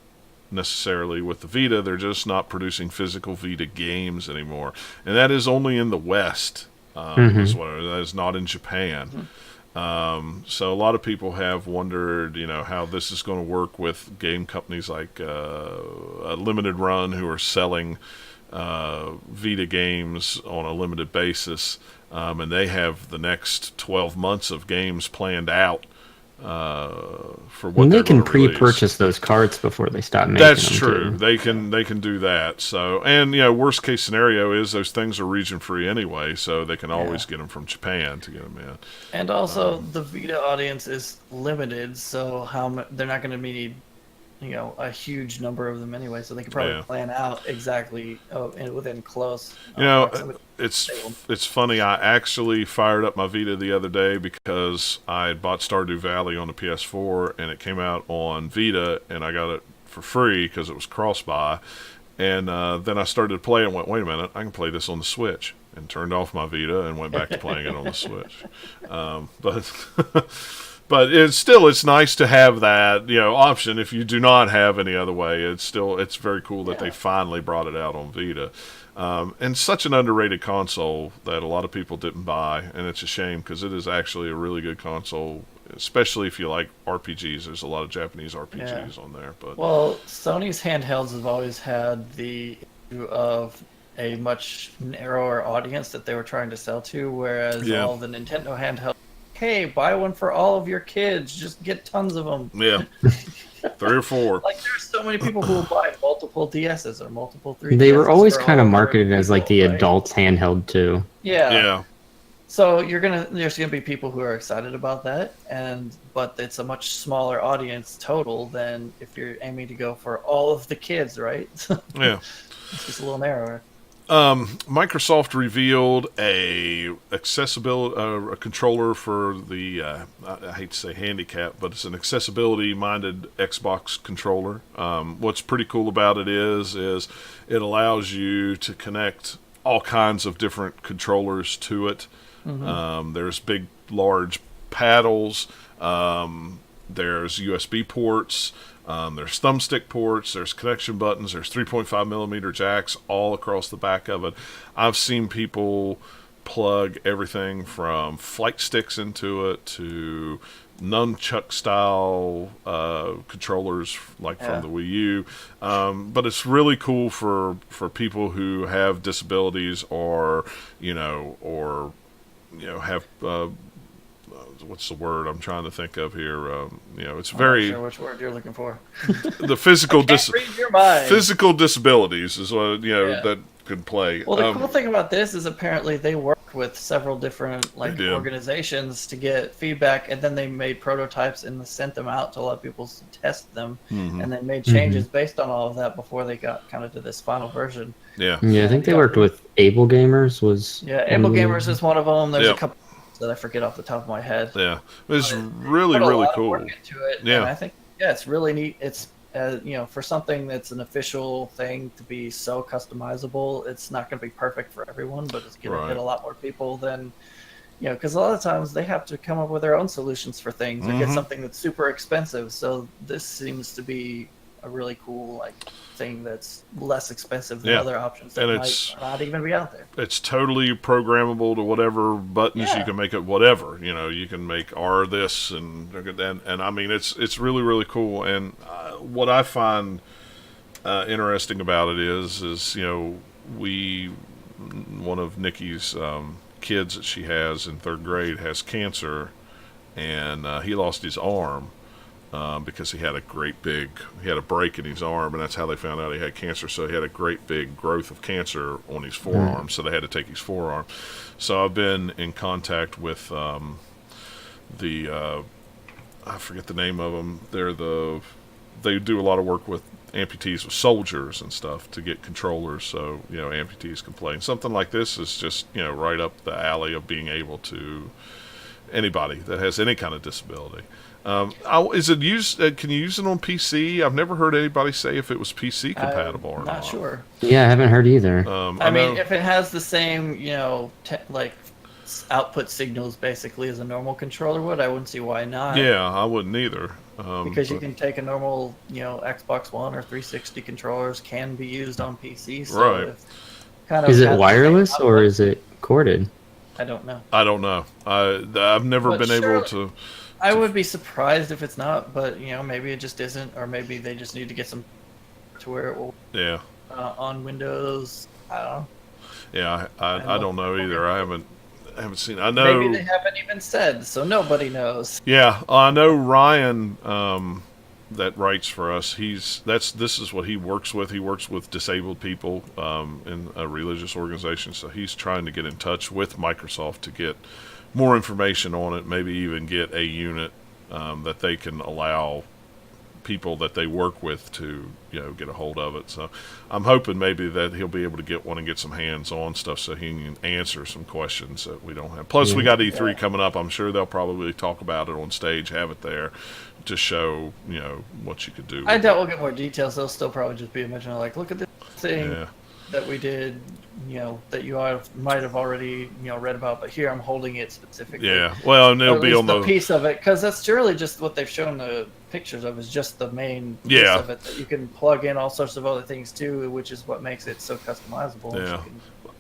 necessarily with the Vita. They're just not producing physical Vita games anymore. And that is only in the West. That is not in Japan. So a lot of people have wondered, how this is going to work with game companies like a Limited Run, who are selling Vita games on a limited basis, and they have the next 12 months of games planned out for what they can pre-purchase pre-purchase those cards before they stop making That's them. true. Too. They can do that. So, and worst case scenario is those things are region free anyway, so they can always get them from Japan to get them in. And also, the Vita audience is limited, so they're not going to need a huge number of them anyway, so they could probably plan out exactly within close. Proximity. It's funny. I actually fired up my Vita the other day because I had bought Stardew Valley on the PS4 and it came out on Vita, and I got it for free because it was cross-buy. And then I started to play and went, wait a minute, I can play this on the Switch. And turned off my Vita and went back to playing it on the Switch. But it's nice to have that option if you do not have any other way. It's very cool that they finally brought it out on Vita. And such an underrated console that a lot of people didn't buy, and it's a shame because it is actually a really good console, especially if you like RPGs. There's a lot of Japanese RPGs on there. But Sony's handhelds have always had the issue of a much narrower audience that they were trying to sell to, whereas all the Nintendo handhelds, hey, buy one for all of your kids, just get tons of them. Yeah. 3 or 4. Like, there's so many people who will buy multiple DSs or multiple 3DSs. They were always kind of marketed as like the adults handheld too. Yeah. So there's gonna be people who are excited about that, but it's a much smaller audience total than if you're aiming to go for all of the kids, right? Yeah. It's just a little narrower. Microsoft revealed a controller for the I hate to say handicap, but it's an accessibility-minded Xbox controller. What's pretty cool about it is it allows you to connect all kinds of different controllers to it. Mm-hmm. There's big, large paddles. There's USB ports. There's thumbstick ports, there's connection buttons, there's 3.5 millimeter jacks all across the back of it. I've seen people plug everything from flight sticks into it to nunchuck style controllers like from the Wii U. But it's really cool for people who have disabilities or have what's the word I'm trying to think of here? It's very. I'm not sure which word you're looking for. The physical read your mind. Physical disabilities is what that could play. Well, the cool thing about this is apparently they worked with several different organizations to get feedback, and then they made prototypes and sent them out to a lot of people to test them, and then made changes based on all of that before they got kind of to this final version. Yeah, I think they worked with Able Gamers. Able Gamers is one of them. There's a couple that I forget off the top of my head. Yeah, it's really cool. Work into it, and I think it's really neat. It's for something that's an official thing to be so customizable, it's not going to be perfect for everyone, but it's going to hit a lot more people than because a lot of times they have to come up with their own solutions for things or get something that's super expensive. So this seems to be a really cool thing that's less expensive than other options that might not even be out there. It's totally programmable to whatever buttons you can make it whatever. You can make R this and I mean it's really cool. And what I find interesting about it is one of Nikki's kids that she has in 3rd grade has cancer, and he lost his arm. Because he had a break in his arm, and that's how they found out he had cancer. So he had a great big growth of cancer on his forearm, so they had to take his forearm. So I've been in contact with I forget the name of them. They do a lot of work with amputees with soldiers and stuff to get controllers so amputees can play. And something like this is just right up the alley of being able to anybody that has any kind of disability. Is it used? Can you use it on PC? I've never heard anybody say if it was PC compatible or not. Not sure. Yeah, I haven't heard either. I mean, if it has the same, output signals basically as a normal controller would, I wouldn't see why not. Yeah, I wouldn't either. Because you can take a normal, Xbox One or 360 controllers can be used on PC. So right. Is it wireless or is it corded? I don't know. I've never been able to. I would be surprised if it's not, but maybe it just isn't, or maybe they just need to get some to where it will. Yeah. On Windows, I don't know. Yeah, I don't know either. I haven't seen. I know. Maybe they haven't even said, so nobody knows. Yeah, I know Ryan that writes for us. This is what he works with. He works with disabled people in a religious organization. So he's trying to get in touch with Microsoft to get more information on it. Maybe even get a unit that they can allow people that they work with to get a hold of it. So I'm hoping maybe that he'll be able to get one and get some hands-on stuff so he can answer some questions that we don't have. Plus, we got E3 coming up. I'm sure they'll probably talk about it on stage, have it there to show what you could do. I doubt we'll get more details. They'll still probably just be a mention of like, look at this thing that we did, that you might have already read about, but here I'm holding it specifically. Yeah, well, and it'll be on the piece of it, because that's really just what they've shown the pictures of, is just the main piece of it that you can plug in all sorts of other things too, which is what makes it so customizable. Yeah.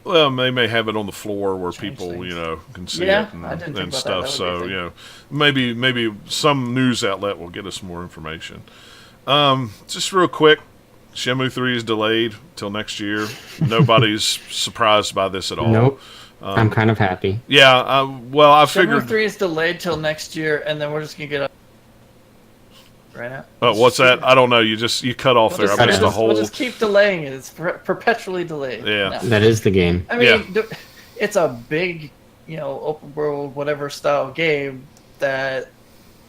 Well, they may have it on the floor where people, can see it and stuff. So, maybe some news outlet will get us more information. Just real quick, Shenmue 3 is delayed till next year. Nobody's surprised by this at all. Nope. I'm kind of happy. Yeah, I figured... Shenmue 3 is delayed till next year, and then we're just going to get up right now. Oh, what's that? I don't know. You cut off there. I missed the whole... We'll just keep delaying it. It's perpetually delayed. Yeah. No. That is the game. I mean, it's a big, open world, whatever style game that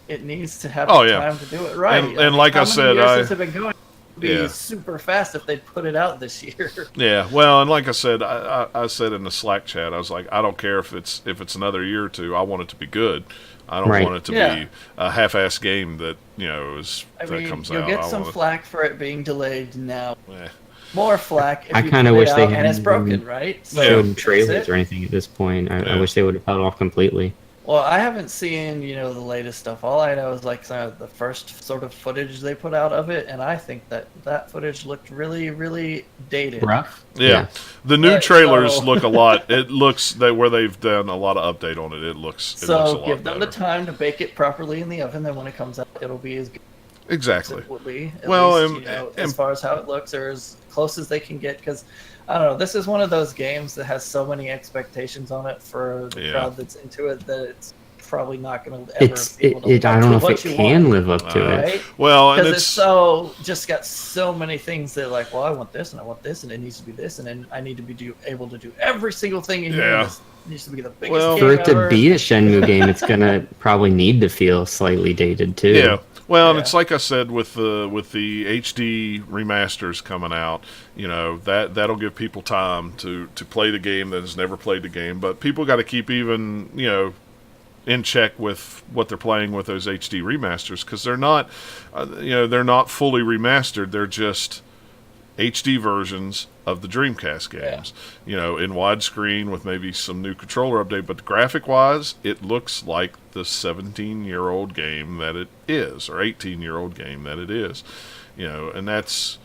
it needs to have time to do it right. And like I said, years have been going? Be super fast if they put it out this year. Yeah, well, and like I said, I said in the Slack chat, I was like, I don't care if it's another year or two. I want it to be good. I don't want it to be a half-assed game that comes out. You'll get some flack for it being delayed now. Yeah. More flack. If I kind of wish they hadn't and it's broken, right? So showed trailers or anything at this point. I wish they would have held off completely. Well, I haven't seen, the latest stuff. All I know is like some of the first sort of footage they put out of it, and I think that footage looked really, really dated. Rough. Yeah. The new trailers look a lot. It looks where they've done a lot of update on it. It looks a lot give them better. the time to bake it properly in the oven. Then when it comes out, it'll be as good exactly. as it will be. Well, as far as how it looks, or as close as they can get, because. I don't know. This is one of those games that has so many expectations on it for the crowd that's into it that it's probably not going to ever be able to live I don't know up if to it what you can want, live up to it. right? Well, and Because it's just got so many things that like, well, I want this and I want this and it needs to be this and then I need to be able to do every single thing in here. It needs to be the biggest game for it to ever. be a Shenmue game, it's gonna probably need to feel slightly dated too. Yeah. Well, and it's like I said with the HD remasters coming out, that'll give people time to play the game that has never played the game. But people got to keep even in check with what they're playing with those HD remasters, because they're not fully remastered. They're just HD versions of the Dreamcast games, in widescreen with maybe some new controller update. But graphic-wise, it looks like the 17-year-old game that it is, or 18-year-old game that it is, and that's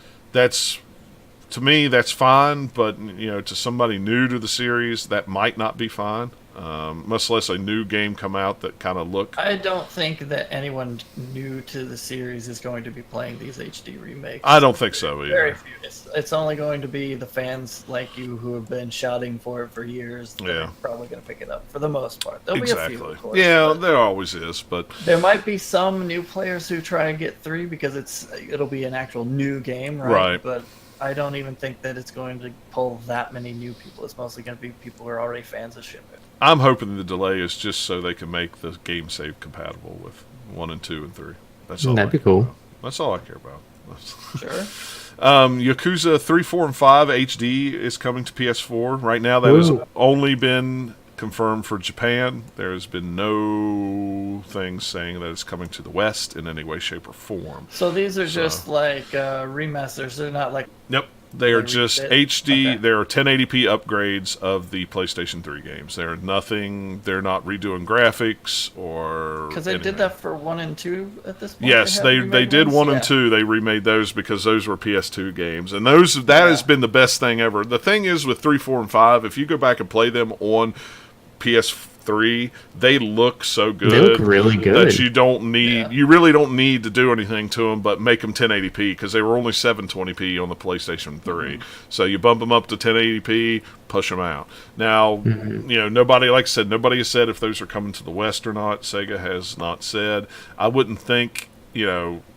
to me that's fine. But to somebody new to the series, that might not be fine. Much less a new game come out that kind of look. I don't think that anyone new to the series is going to be playing these HD remakes. I don't think so either. Very few. It's only going to be the fans like you who have been shouting for it for years. They're probably going to pick it up for the most part. There'll be a few, of course. Yeah, there always is, but there might be some new players who try and get 3 because it'll be an actual new game, right? But I don't even think that it's going to pull that many new people. It's mostly going to be people who are already fans of Shenmue. I'm hoping the delay is just so they can make the game save compatible with 1 and 2 and 3. That's all. That'd be cool. That's all I care about. Sure. Yakuza 3, 4, and 5 HD is coming to PS4. Right now, that has only been confirmed for Japan. There has been no things saying that it's coming to the West in any way, shape, or form. So these are just like remasters. They're not like... Nope. They are just HD. Okay. There are 1080p upgrades of the PlayStation 3 games. They're not redoing graphics or because they did that for 1 and 2 at this point. Yes, they did 1 and 2. They remade those because those were PS2 games, and that has been the best thing ever. The thing is with 3, 4, and 5, if you go back and play them on PS3, they look so good. They look really good. That you really don't need to do anything to them but make them 1080p, because they were only 720p on the PlayStation 3. So you bump them up to 1080p, push them out. Now, nobody, like I said, nobody has said if those are coming to the West or not. Sega has not said. I wouldn't think,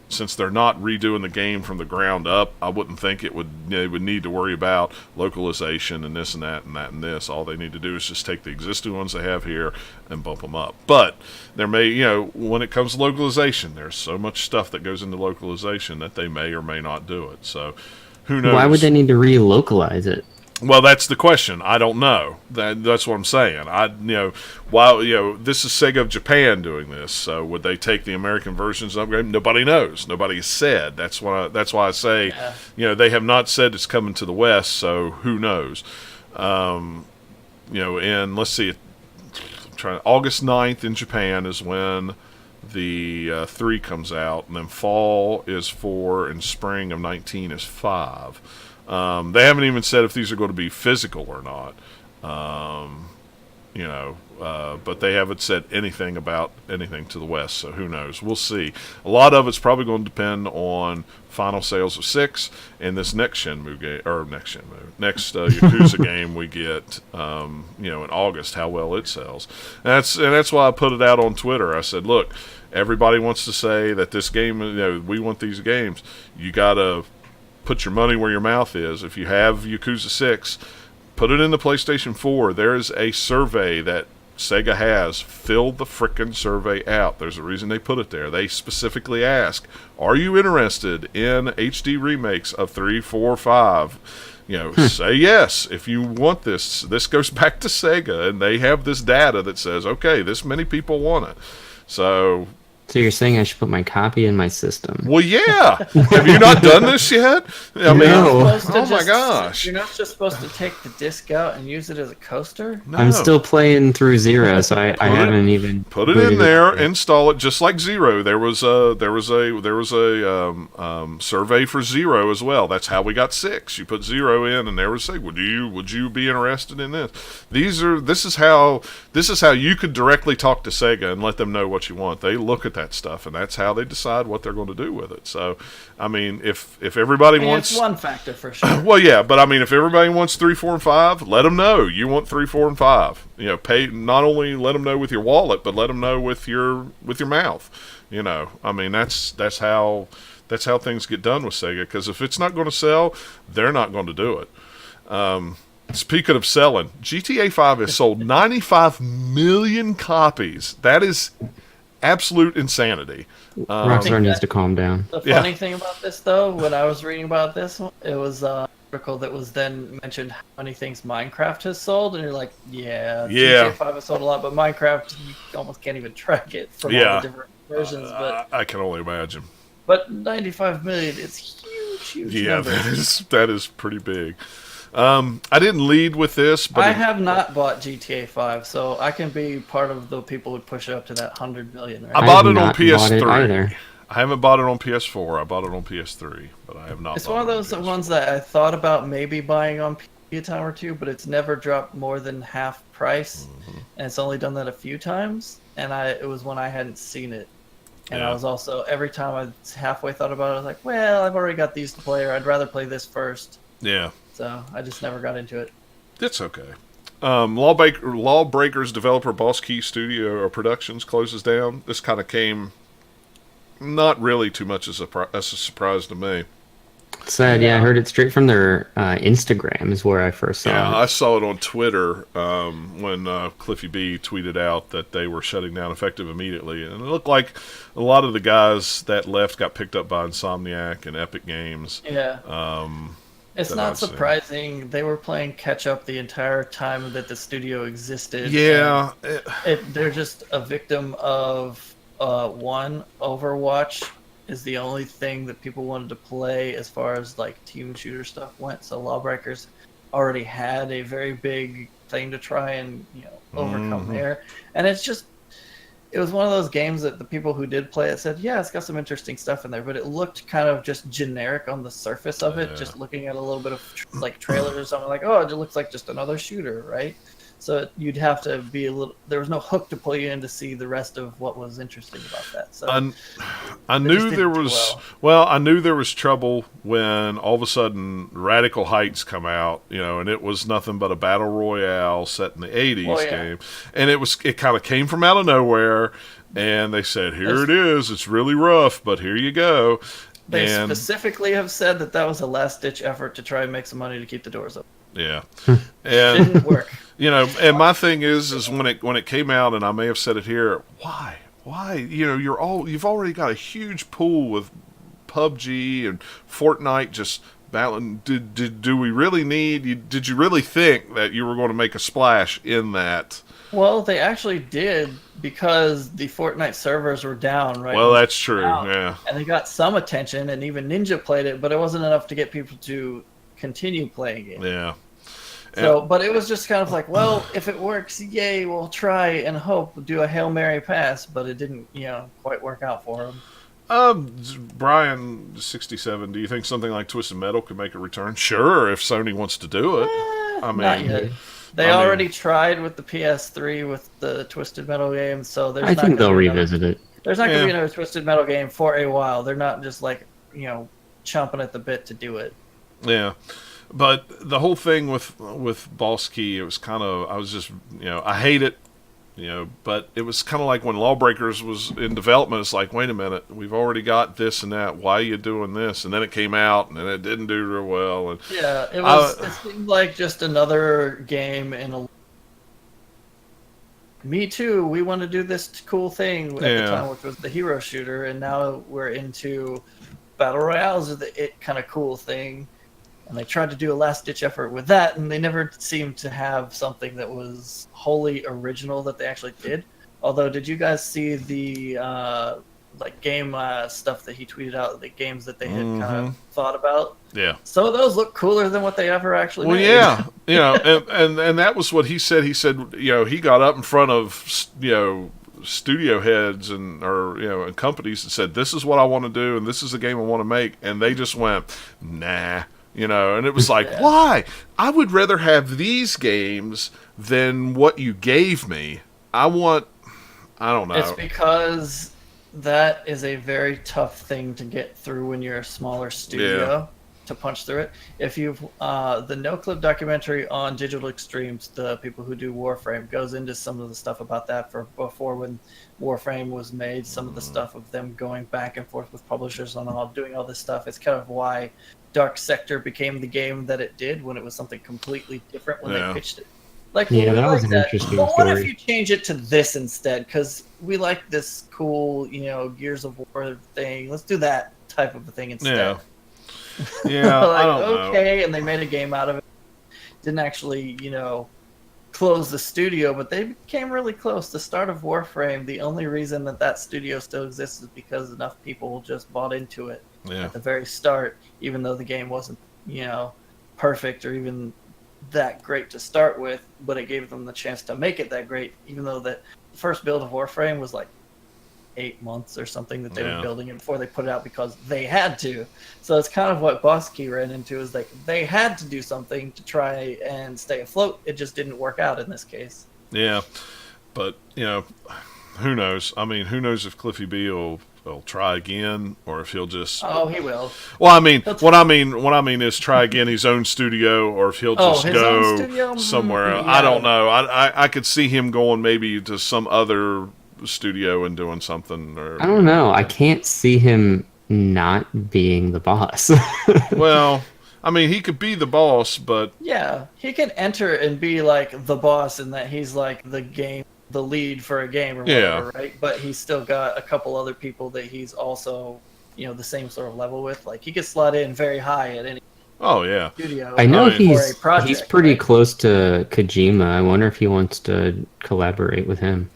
since they're not redoing the game from the ground up, I wouldn't think they would need to worry about localization and this and that and that and this. All they need to do is just take the existing ones they have here and bump them up. But there may, when it comes to localization, there's so much stuff that goes into localization that they may or may not do it. So who knows? Why would they need to relocalize it? Well, that's the question. I don't know. That's what I'm saying. This is Sega of Japan doing this. So would they take the American versions of the game? Nobody knows. Nobody has said. That's why I say, they have not said it's coming to the West. So who knows? And let's see. August 9th in Japan is when the 3 comes out, and then fall is 4, and spring of 19 is 5. They haven't even said if these are going to be physical or not, but they haven't said anything about anything to the West, so who knows? We'll see. A lot of it's probably going to depend on final sales of 6 and this next Yakuza game we get, in August, how well it sells. And that's why I put it out on Twitter. I said, look, everybody wants to say that this game, we want these games. You got to put your money where your mouth is. If you have Yakuza 6, put it in the PlayStation 4. There is a survey that Sega has. Filled the frickin' survey out. There's a reason they put it there. They specifically ask, are you interested in HD remakes of 3, 4, 5? Say yes. If you want this goes back to Sega, and they have this data that says, okay, this many people want it. So you're saying I should put my copy in my system? Well, yeah. Have you not done this yet? No. Oh my gosh. You're not just supposed to take the disc out and use it as a coaster? No. I'm still playing through Zero, so I haven't even put it in there. Install it just like Zero. There was a survey for Zero as well. That's how we got 6. You put 0 in, and there was say, would you be interested in this? This is how you could directly talk to Sega and let them know what you want. They look at that stuff, and that's how they decide what they're going to do with it. So, I mean, if everybody wants, it's one factor for sure. Well, yeah, but I mean, if everybody wants 3, 4, and 5, let them know you want 3, 4, and 5. Pay, not only let them know with your wallet, but let them know with your mouth. I mean, that's how things get done with Sega. Because if it's not going to sell, they're not going to do it. Speaking of selling, GTA 5 has sold 95 million copies. That is absolute insanity. Rockstar needs to calm down. The funny thing about this, though, when I was reading about this, it was an article that was then mentioned how many things Minecraft has sold, and you're like, GTA 5 has sold a lot, but Minecraft, you almost can't even track it from all the different versions. But I can only imagine. But 95 million, it's huge number. that is pretty big. I didn't lead with this, but I have not bought GTA 5, so I can be part of the people who push it up to that 100 million. Right? I bought it on PS3. I haven't bought it on PS4. I bought it on PS3, but I have not. It's one of those ones that I thought about maybe buying on a time or two, but it's never dropped more than half price, and it's only done that a few times. And it was when I hadn't seen it, and I was also every time I halfway thought about it, I was like, well, I've already got these to play, or I'd rather play this first. Yeah. So I just never got into it. It's okay. Lawbreakers developer Boss Key Studio or Productions closes down. This kind of came not really too much as a surprise to me. Sad, I heard it straight from their Instagram is where I first saw it. Yeah, I saw it on Twitter when Cliffy B tweeted out that they were shutting down effective immediately. And it looked like a lot of the guys that left got picked up by Insomniac and Epic Games. Yeah. It's not surprising. They were playing catch-up the entire time that the studio existed. Yeah. They're just a victim of, one, Overwatch is the only thing that people wanted to play as far as, like, team shooter stuff went. So Lawbreakers already had a very big thing to try and, overcome there. And it was one of those games that the people who did play it said, yeah, it's got some interesting stuff in there, but it looked kind of just generic on the surface of it, just looking at a little bit of like trailers or something, like, oh, it looks like just another shooter, right? So you'd have to be a little. There was no hook to pull you in to see the rest of what was interesting about that. So I just knew didn't there do was well. I knew there was trouble when all of a sudden Radical Heights come out, and it was nothing but a battle royale set in the 80s Well, yeah. game, and it kind of came from out of nowhere, and they said, "Here it is. It's really rough, but here you go." They And specifically have said that was a last-ditch effort to try and make some money to keep the doors open. yeah, Didn't and work. and my thing is when it came out, and I may have said it here, why? You've already got a huge pool with PUBG and Fortnite just battling. Do we really need? Did you really think that you were going to make a splash in that? Well, they actually did because the Fortnite servers were down, right? Well, that's true. Out. Yeah, And they got some attention, and even Ninja played it, but it wasn't enough to get people to continue playing it. yeah. So, but it was just kind of like, well, if it works, yay, we'll try and hope, do a Hail Mary pass, but it didn't, quite work out for them. Brian 67. Do you think something like Twisted Metal could make a return? Sure, if Sony wants to do it. Not yet. They already tried with the PS3 with the Twisted Metal game, so I think they'll revisit it. There's not going to be another Twisted Metal game for a while. They're not just like, chomping at the bit to do it. Yeah. But the whole thing with Boss Key, it was kind of, I was just, I hate it, but it was kind of like when Lawbreakers was in development, it's like, wait a minute, we've already got this and that, why are you doing this? And then it came out, and then it didn't do real well. And yeah, it seemed like just another game in a... Me too, we want to do this cool thing at the time, which was the hero shooter, and now we're into Battle Royales is the kind of cool thing. And they tried to do a last-ditch effort with that, and they never seemed to have something that was wholly original that they actually did. Although, did you guys see the game stuff that he tweeted out, the games that they had kind of thought about? Yeah. Some of those look cooler than what they ever actually made. Yeah. And that was what he said. He said, he got up in front of, studio heads and companies and said, this is what I want to do, and this is the game I want to make. And they just went, nah. And it was like, why? I would rather have these games than what you gave me. I don't know. It's because that is a very tough thing to get through when you're a smaller studio to punch through it. If you've, the No Clip documentary on Digital Extremes, the people who do Warframe, goes into some of the stuff about that before when Warframe was made, some of the stuff of them going back and forth with publishers on doing all this stuff. It's kind of why Dark Sector became the game that it did when it was something completely different when they pitched it. Like, that was an interesting But story. what if you change it to this instead? Because we like this cool, Gears of War thing. Let's do that type of a thing instead. Yeah, like, I don't know. And they made a game out of it. Didn't actually, close the studio, but they came really close. The start of Warframe, the only reason that studio still exists is because enough people just bought into it at the very start, even though the game wasn't, perfect or even that great to start with, but it gave them the chance to make it that great, even though the first build of Warframe was like 8 months or something that they were building it before they put it out because they had to. So it's kind of what Boss Key ran into, is like they had to do something to try and stay afloat. It just didn't work out in this case. Yeah, but who knows? I mean, who knows if Cliffy B will try again, or if he'll just... Oh, he will. Well, I mean, what I mean is try again his own studio, or if he'll just go somewhere else. I don't know. I could see him going maybe to some other studio and doing something. Or I don't know. I can't see him not being the boss. Well, I mean, he could be the boss, but... Yeah, he can enter and be like the boss in that he's like the lead for a game or whatever, right? But he's still got a couple other people that he's also, the same sort of level with. Like, he could slot in very high at any studio. I know he's pretty close to Kojima. I wonder if he wants to collaborate with him.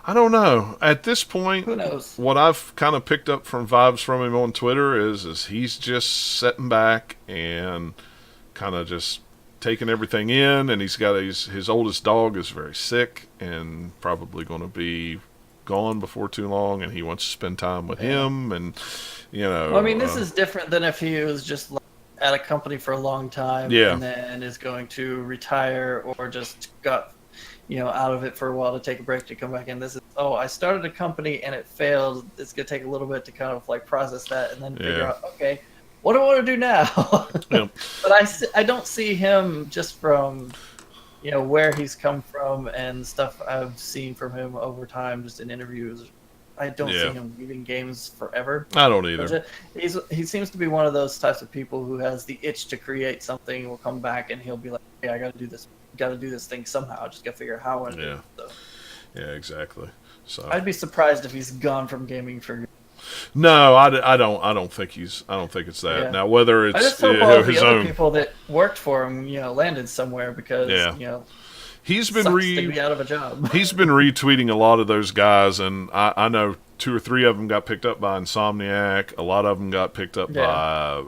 I don't know. At this point, who knows? What I've kind of picked up from vibes from him on Twitter is he's just sitting back and kind of just taking everything in, and he's got his oldest dog is very sick and probably going to be gone before too long, and he wants to spend time with him, and Well, I mean, this is different than if he was just at a company for a long time and then is going to retire, or just got out of it for a while to take a break to come back in. This is, I started a company and it failed. It's gonna take a little bit to kind of like process that and then figure out, okay, what do I want to do now? Yep. But I don't see him, just from where he's come from and stuff I've seen from him over time, just in interviews. I don't see him leaving games forever. I don't either. He seems to be one of those types of people who has the itch to create something. Will come back and he'll be like, "Hey, I got to do this. Got to do this thing somehow. Just got to figure out how I do it." So. Yeah, exactly. So I'd be surprised if he's gone from gaming for. No, I don't think it's that. Yeah. Now, whether it's I just hope all his the other own people that worked for him, landed somewhere, because he's been sucks to be out of a job. He's been retweeting a lot of those guys, and I know 2 or 3 of them got picked up by Insomniac. A lot of them got picked up by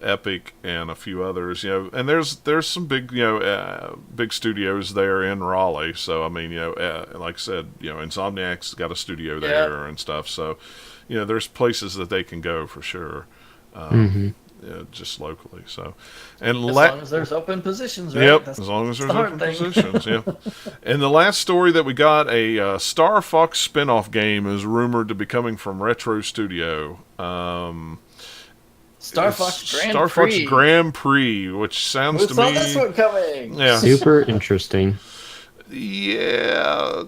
Epic and a few others. And there's some big big studios there in Raleigh. So I mean, like I said, Insomniac's got a studio there and stuff. So there's places that they can go for sure. Just locally. So, and as long as there's open positions, right? Yep, as long as there's open positions. Yeah. And the last story that we got, a Star Fox spin-off game is rumored to be coming from Retro Studio. Star Fox Grand Prix, which sounds to me. Who saw this one coming? Yeah. Super interesting. Yeah,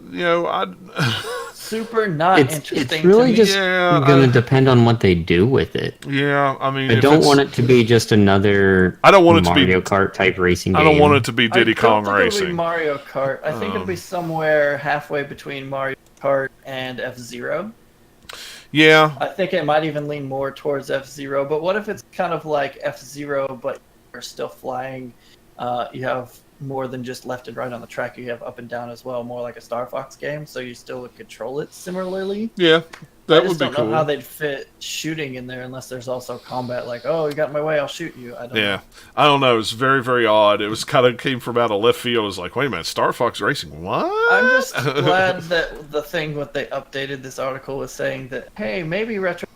super not interesting. It's really to me. just going to depend on what they do with it. Yeah, I mean, I don't want it to be just another Mario Kart type racing game. I don't want it to be Diddy Kong Racing. It'll be Mario Kart. I think it'll be somewhere halfway between Mario Kart and F-Zero. Yeah. I think it might even lean more towards F-Zero, but what if it's kind of like F-Zero, but you're still flying? You have more than just left and right on the track. You have up and down as well, more like a Star Fox game, so you still would control it similarly. Yeah, that would be cool. I just don't know how they'd fit shooting in there unless there's also combat, like, oh, you got in my way, I'll shoot you. I don't know. I don't know. It's very, very odd. It was kind of came from out of left field. It was like, wait a minute, Star Fox Racing, what? I'm just glad that the thing what they updated this article was saying that, hey, maybe Retro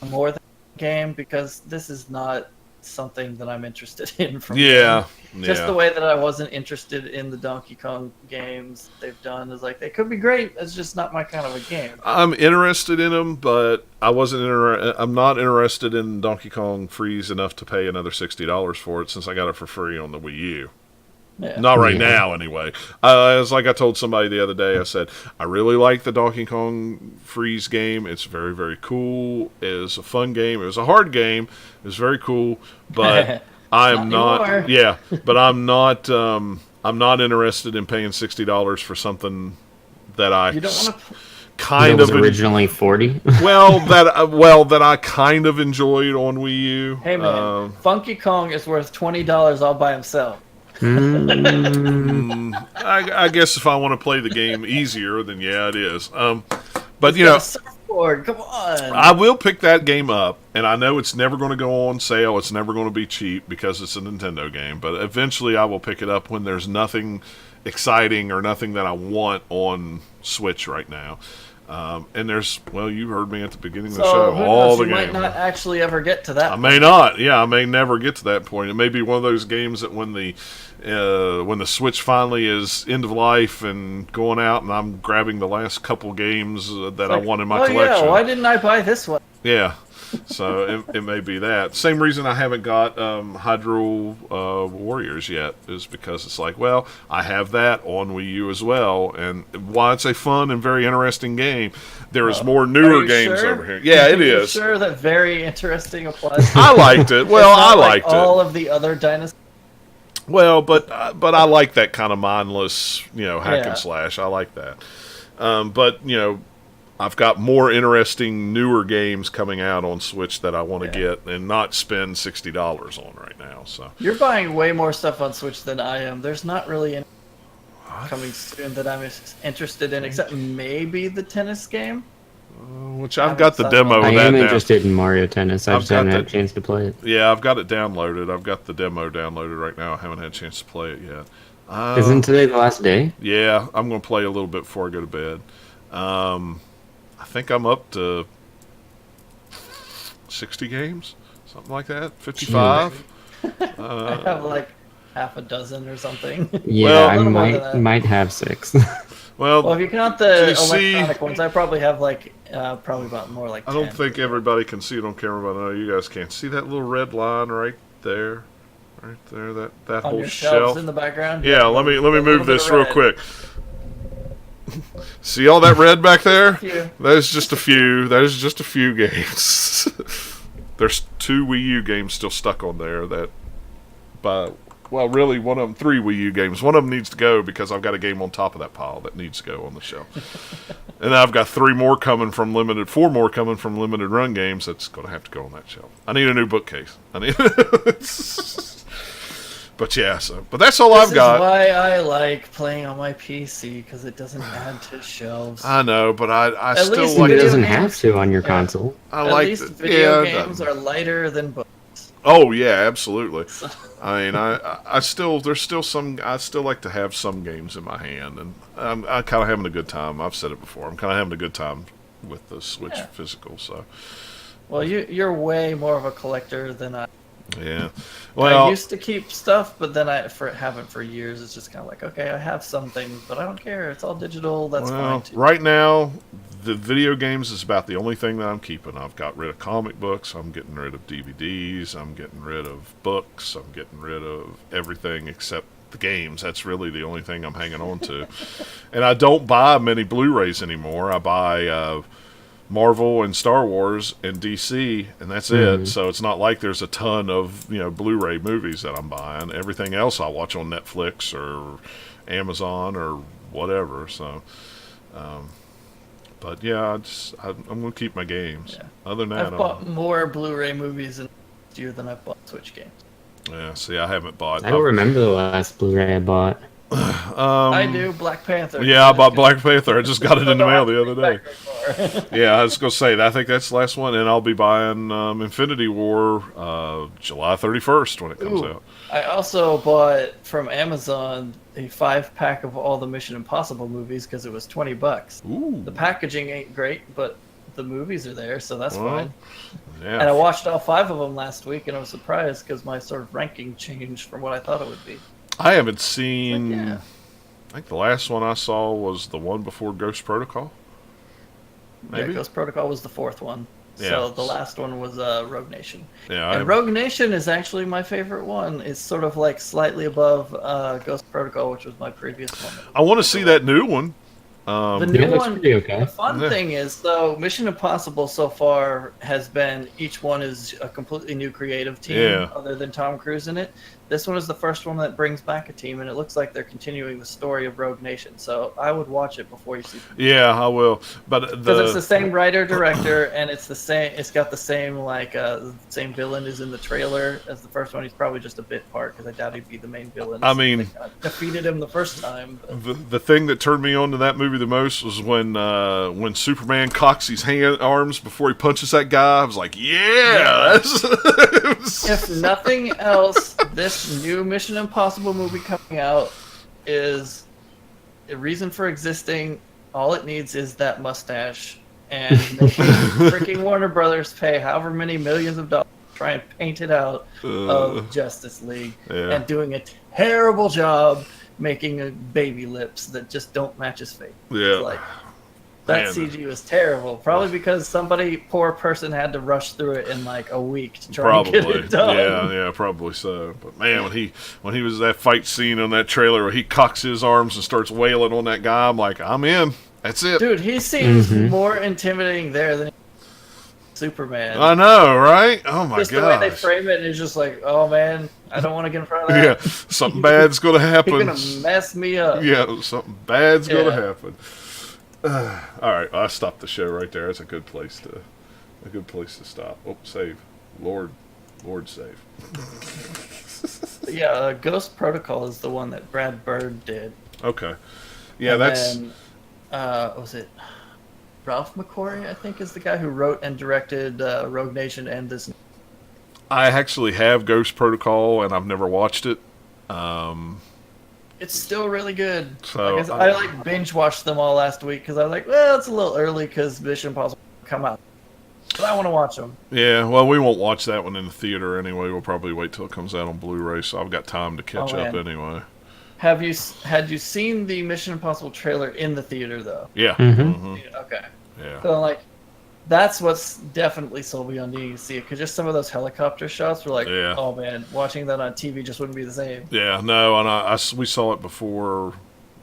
more than a game, because this is not something that I'm interested in from them. Just the way that I wasn't interested in the Donkey Kong games they've done is like, they could be great, it's just not my kind of a game. I'm interested in them, but I'm not interested in Donkey Kong Freeze enough to pay another $60 for it, since I got it for free on the Wii U. Yeah. Not right now, anyway. It's like I told somebody the other day. I said, I really like the Donkey Kong Freeze game. It's very, very cool. It's a fun game. It was a hard game. It was very cool, but I'm not. Yeah, but I'm not. I'm not interested in paying $60 for something that I. You don't want to. Kind of of originally $40. that I kind of enjoyed on Wii U. Hey man, Funky Kong is worth $20 all by himself. I guess if I want to play the game easier, then yeah, it is. But surfboard, come on. I will pick that game up, and I know it's never going to go on sale. It's never going to be cheap because it's a Nintendo game. But eventually, I will pick it up when there's nothing exciting or nothing that I want on Switch right now. And there's, well, you heard me at the beginning of the show. All the games. You might not actually ever get to that. I may not. Yeah, I may never get to that point. It may be one of those games that when the Switch finally is end of life and going out, and I'm grabbing the last couple games that I want in my collection. Yeah, why didn't I buy this one? Yeah. So it may be that. Same reason I haven't got Hydro Warriors yet is because it's like, well, I have that on Wii U as well, and while it's a fun and very interesting game, there is more newer games over here. Yeah, it is. Sure that very interesting applies. I liked it. Well, I liked it. All of the other dinosaurs. Well, but I like that kind of mindless, hack and slash. I like that. But I've got more interesting, newer games coming out on Switch that I want to get and not spend $60 on right now. So you're buying way more stuff on Switch than I am. There's not really any coming soon that I'm interested in, except maybe the tennis game. Which I've got the demo of that. I am interested in Mario Tennis. I just haven't had a chance to play it. Yeah, I've got it downloaded. I've got the demo downloaded right now. I haven't had a chance to play it yet. Isn't today the last day? Yeah, I'm going to play a little bit before I go to bed. I think I'm up to 60 games, something like that. 55. I have like half a dozen or something. Yeah, Well, I a little more than that. might have 6. Well, Well, if you count do the you see- electronic ones, I probably have like probably about more like. I don't 10. think everybody can see it on camera, but I know you guys can. See that little red line right there? Right there, that on whole your shelves shelf. in the background. Yeah, let me a little move bit this of real red. quick. See all that red back there? Few. That is just a few. That is just a few games. There's 2 Wii U games still stuck on there that, well, really, one of them, 3 Wii U games. One of them needs to go because I've got a game on top of that pile that needs to go on the shelf. And I've got 4 more coming from limited run games that's going to have to go on that shelf. I need a new bookcase. But yeah, but that's all I've got. This is why I like playing on my PC, because it doesn't add to shelves. I know, but I At still least like It video doesn't games- have to on your yeah. console. I At like least the- video yeah, games are lighter than books. Oh yeah, absolutely. I mean, I still like to have some games in my hand, and I'm kind of having a good time. I've said it before. I'm kind of having a good time with the Switch Yeah. physical. So Well, you're way more of a collector than I. yeah, I well, used to keep stuff, but then I haven't for years. It's just kind of like, okay, I have some things, but I don't care. It's all digital. That's fine too. right now, the video games is about the only thing that I'm keeping. I've got rid of comic books. I'm getting rid of DVDs. I'm getting rid of books. I'm getting rid of everything except the games. That's really the only thing I'm hanging on to. And I don't buy many Blu-rays anymore. I buy Marvel and Star Wars and DC, and that's it. So it's not like there's a ton of Blu-ray movies that I'm buying. Everything else I watch on Netflix or Amazon or whatever. So, but yeah, I'm gonna keep my games. Yeah. Other than that, I've bought more Blu-ray movies in this year than I've bought Switch games. yeah. See, I haven't bought. I don't remember the last Blu-ray I bought. I do. Black Panther. Yeah, I bought Black Panther. I just got it in the mail the other day. Yeah, I was going to say, I think that's the last one, and I'll be buying Infinity War July 31st when it comes Ooh. out. I also bought from Amazon a 5-pack of all the Mission Impossible movies because it was $20. Ooh. The packaging ain't great, but the movies are there, so that's Well, fine. Yeah. And I watched all 5 of them last week, and I was surprised because my sort of ranking changed from what I thought it would be. I haven't seen. Yeah. I think the last one I saw was the one before Ghost Protocol. Maybe. Yeah, Ghost Protocol was the 4th one. Yeah. So the last one was Rogue Nation. Yeah, And Rogue Nation is actually my favorite one. It's sort of like slightly above Ghost Protocol, which was my previous one. I want to see that new one. The Yeah, new that's one, pretty okay. the fun Yeah. thing is, though, Mission Impossible so far has been, each one is a completely new creative team Yeah. other than Tom Cruise in it. This one is the first one that brings back a team, and it looks like they're continuing the story of Rogue Nation. So I would watch it before you see it. Yeah, I will. But Because it's the same writer director, and it's the same. It's got the same same villain is in the trailer as the first one. He's probably just a bit part because I doubt he'd be the main villain. I mean- They kinda defeated him the first time. But the thing that turned me on to that movie the most was when Superman cocks his arms before he punches that guy. I was like, yeah. That's if nothing else, this new Mission Impossible movie coming out is a reason for existing. All it needs is that mustache, and making freaking Warner Brothers pay however many millions of dollars to try and paint it out of Justice League, Yeah. and doing a terrible job making baby lips that just don't match his face. Yeah. It's like, that Man. CG was terrible. Probably because poor person had to rush through it in like a week to try and get Probably, it done. yeah, probably so. But man, when he was that fight scene on that trailer where he cocks his arms and starts wailing on that guy, I'm like, I'm in. That's it. Dude, he seems more intimidating there than Superman. I know, right? Oh my Just the way they gosh. frame it, and it's just like, oh man, I don't want to get in front of that. Yeah, something bad's gonna He's happen. gonna mess me up. Yeah, something bad's gonna Yeah. happen. All right, I stopped the show right there. That's a good place to stop. Oh, save, Lord, save. Yeah, Ghost Protocol is the one that Brad Bird did. Okay, yeah, And that's then, was it Ralph McQuarrie? I think is the guy who wrote and directed Rogue Nation and this. I actually have Ghost Protocol and I've never watched it. It's still really good. So, like I, said, I like binge watched them all last week because I was like, well, it's a little early because Mission Impossible come out. But I want to watch them. Yeah, well, we won't watch that one in the theater anyway. We'll probably wait till it comes out on Blu-ray, so I've got time to catch up man. anyway. Had you seen the Mission Impossible trailer in the theater though? Yeah. Okay. Yeah. So like, that's what's definitely sold me on needing to see it, because just some of those helicopter shots were like, Yeah. oh man, watching that on TV just wouldn't be the same. Yeah, no, and we saw it before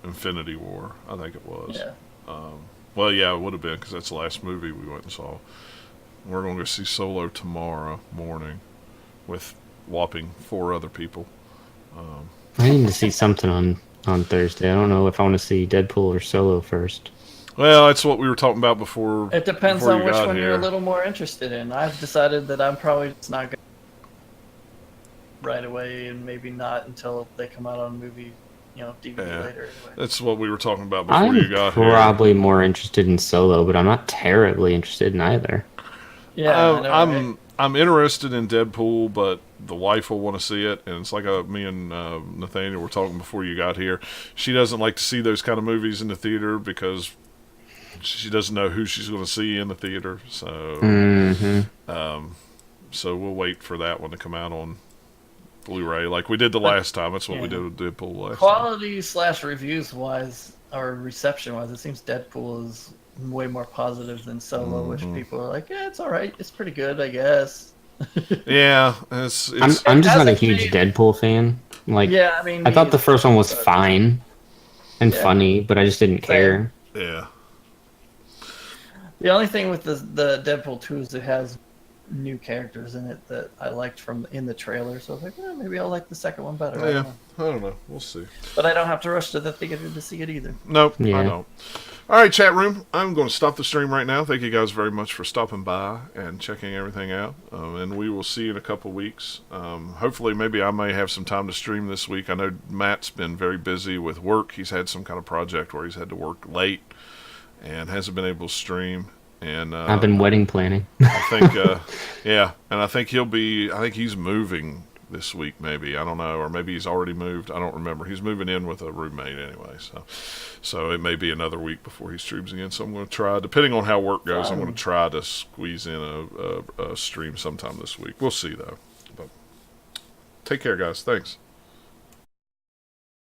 Infinity War, I think it was. Yeah. Well, yeah, it would have been, because that's the last movie we went and saw. We're going to go see Solo tomorrow morning with whopping 4 other people. I need to see something on Thursday. I don't know if I want to see Deadpool or Solo first. Well, that's what we were talking about before. It depends before on you which got one you're a here. little more interested in. I've decided that I'm probably just not going right away, and maybe not until they come out on movie, DVD Yeah. later. Anyway. That's what we were talking about before I'm you got here. probably more interested in Solo, but I'm not terribly interested in either. Yeah, I know, right? I'm interested in Deadpool, but the wife will want to see it, and it's like me and Nathaniel were talking before you got here. She doesn't like to see those kind of movies in the theater because she doesn't know who she's going to see in the theater. So, so we'll wait for that one to come out on Blu-ray, like we did the last time. That's what we did with Deadpool last time. Quality / reviews wise, or reception wise, it seems Deadpool is way more positive than Solo, which people are like, yeah, it's all right, it's pretty good, I guess. Yeah, I'm just not a hasn't huge made- Deadpool fan. Like, Yeah, I mean, I thought me the first one was either. fine and Yeah. funny, but I just didn't care. Yeah. The only thing with the Deadpool 2 is it has new characters in it that I liked from in the trailer, so I was like, maybe I'll like the second one better. I Yeah, don't know. I don't know. We'll see. But I don't have to rush to the theater to see it either. Nope, I Yeah. don't. All right, chat room. I'm going to stop the stream right now. Thank you guys very much for stopping by and checking everything out. And we will see you in a couple weeks. Hopefully, maybe I may have some time to stream this week. I know Matt's been very busy with work. He's had some kind of project where he's had to work late and hasn't been able to stream. And I've been wedding planning. I think, yeah, and I think he's moving this week, maybe. I don't know, or maybe he's already moved. I don't remember. He's moving in with a roommate anyway, so it may be another week before he streams again. So I'm going to try, depending on how work goes, I'm going to try to squeeze in a stream sometime this week. We'll see, though. But take care, guys. Thanks.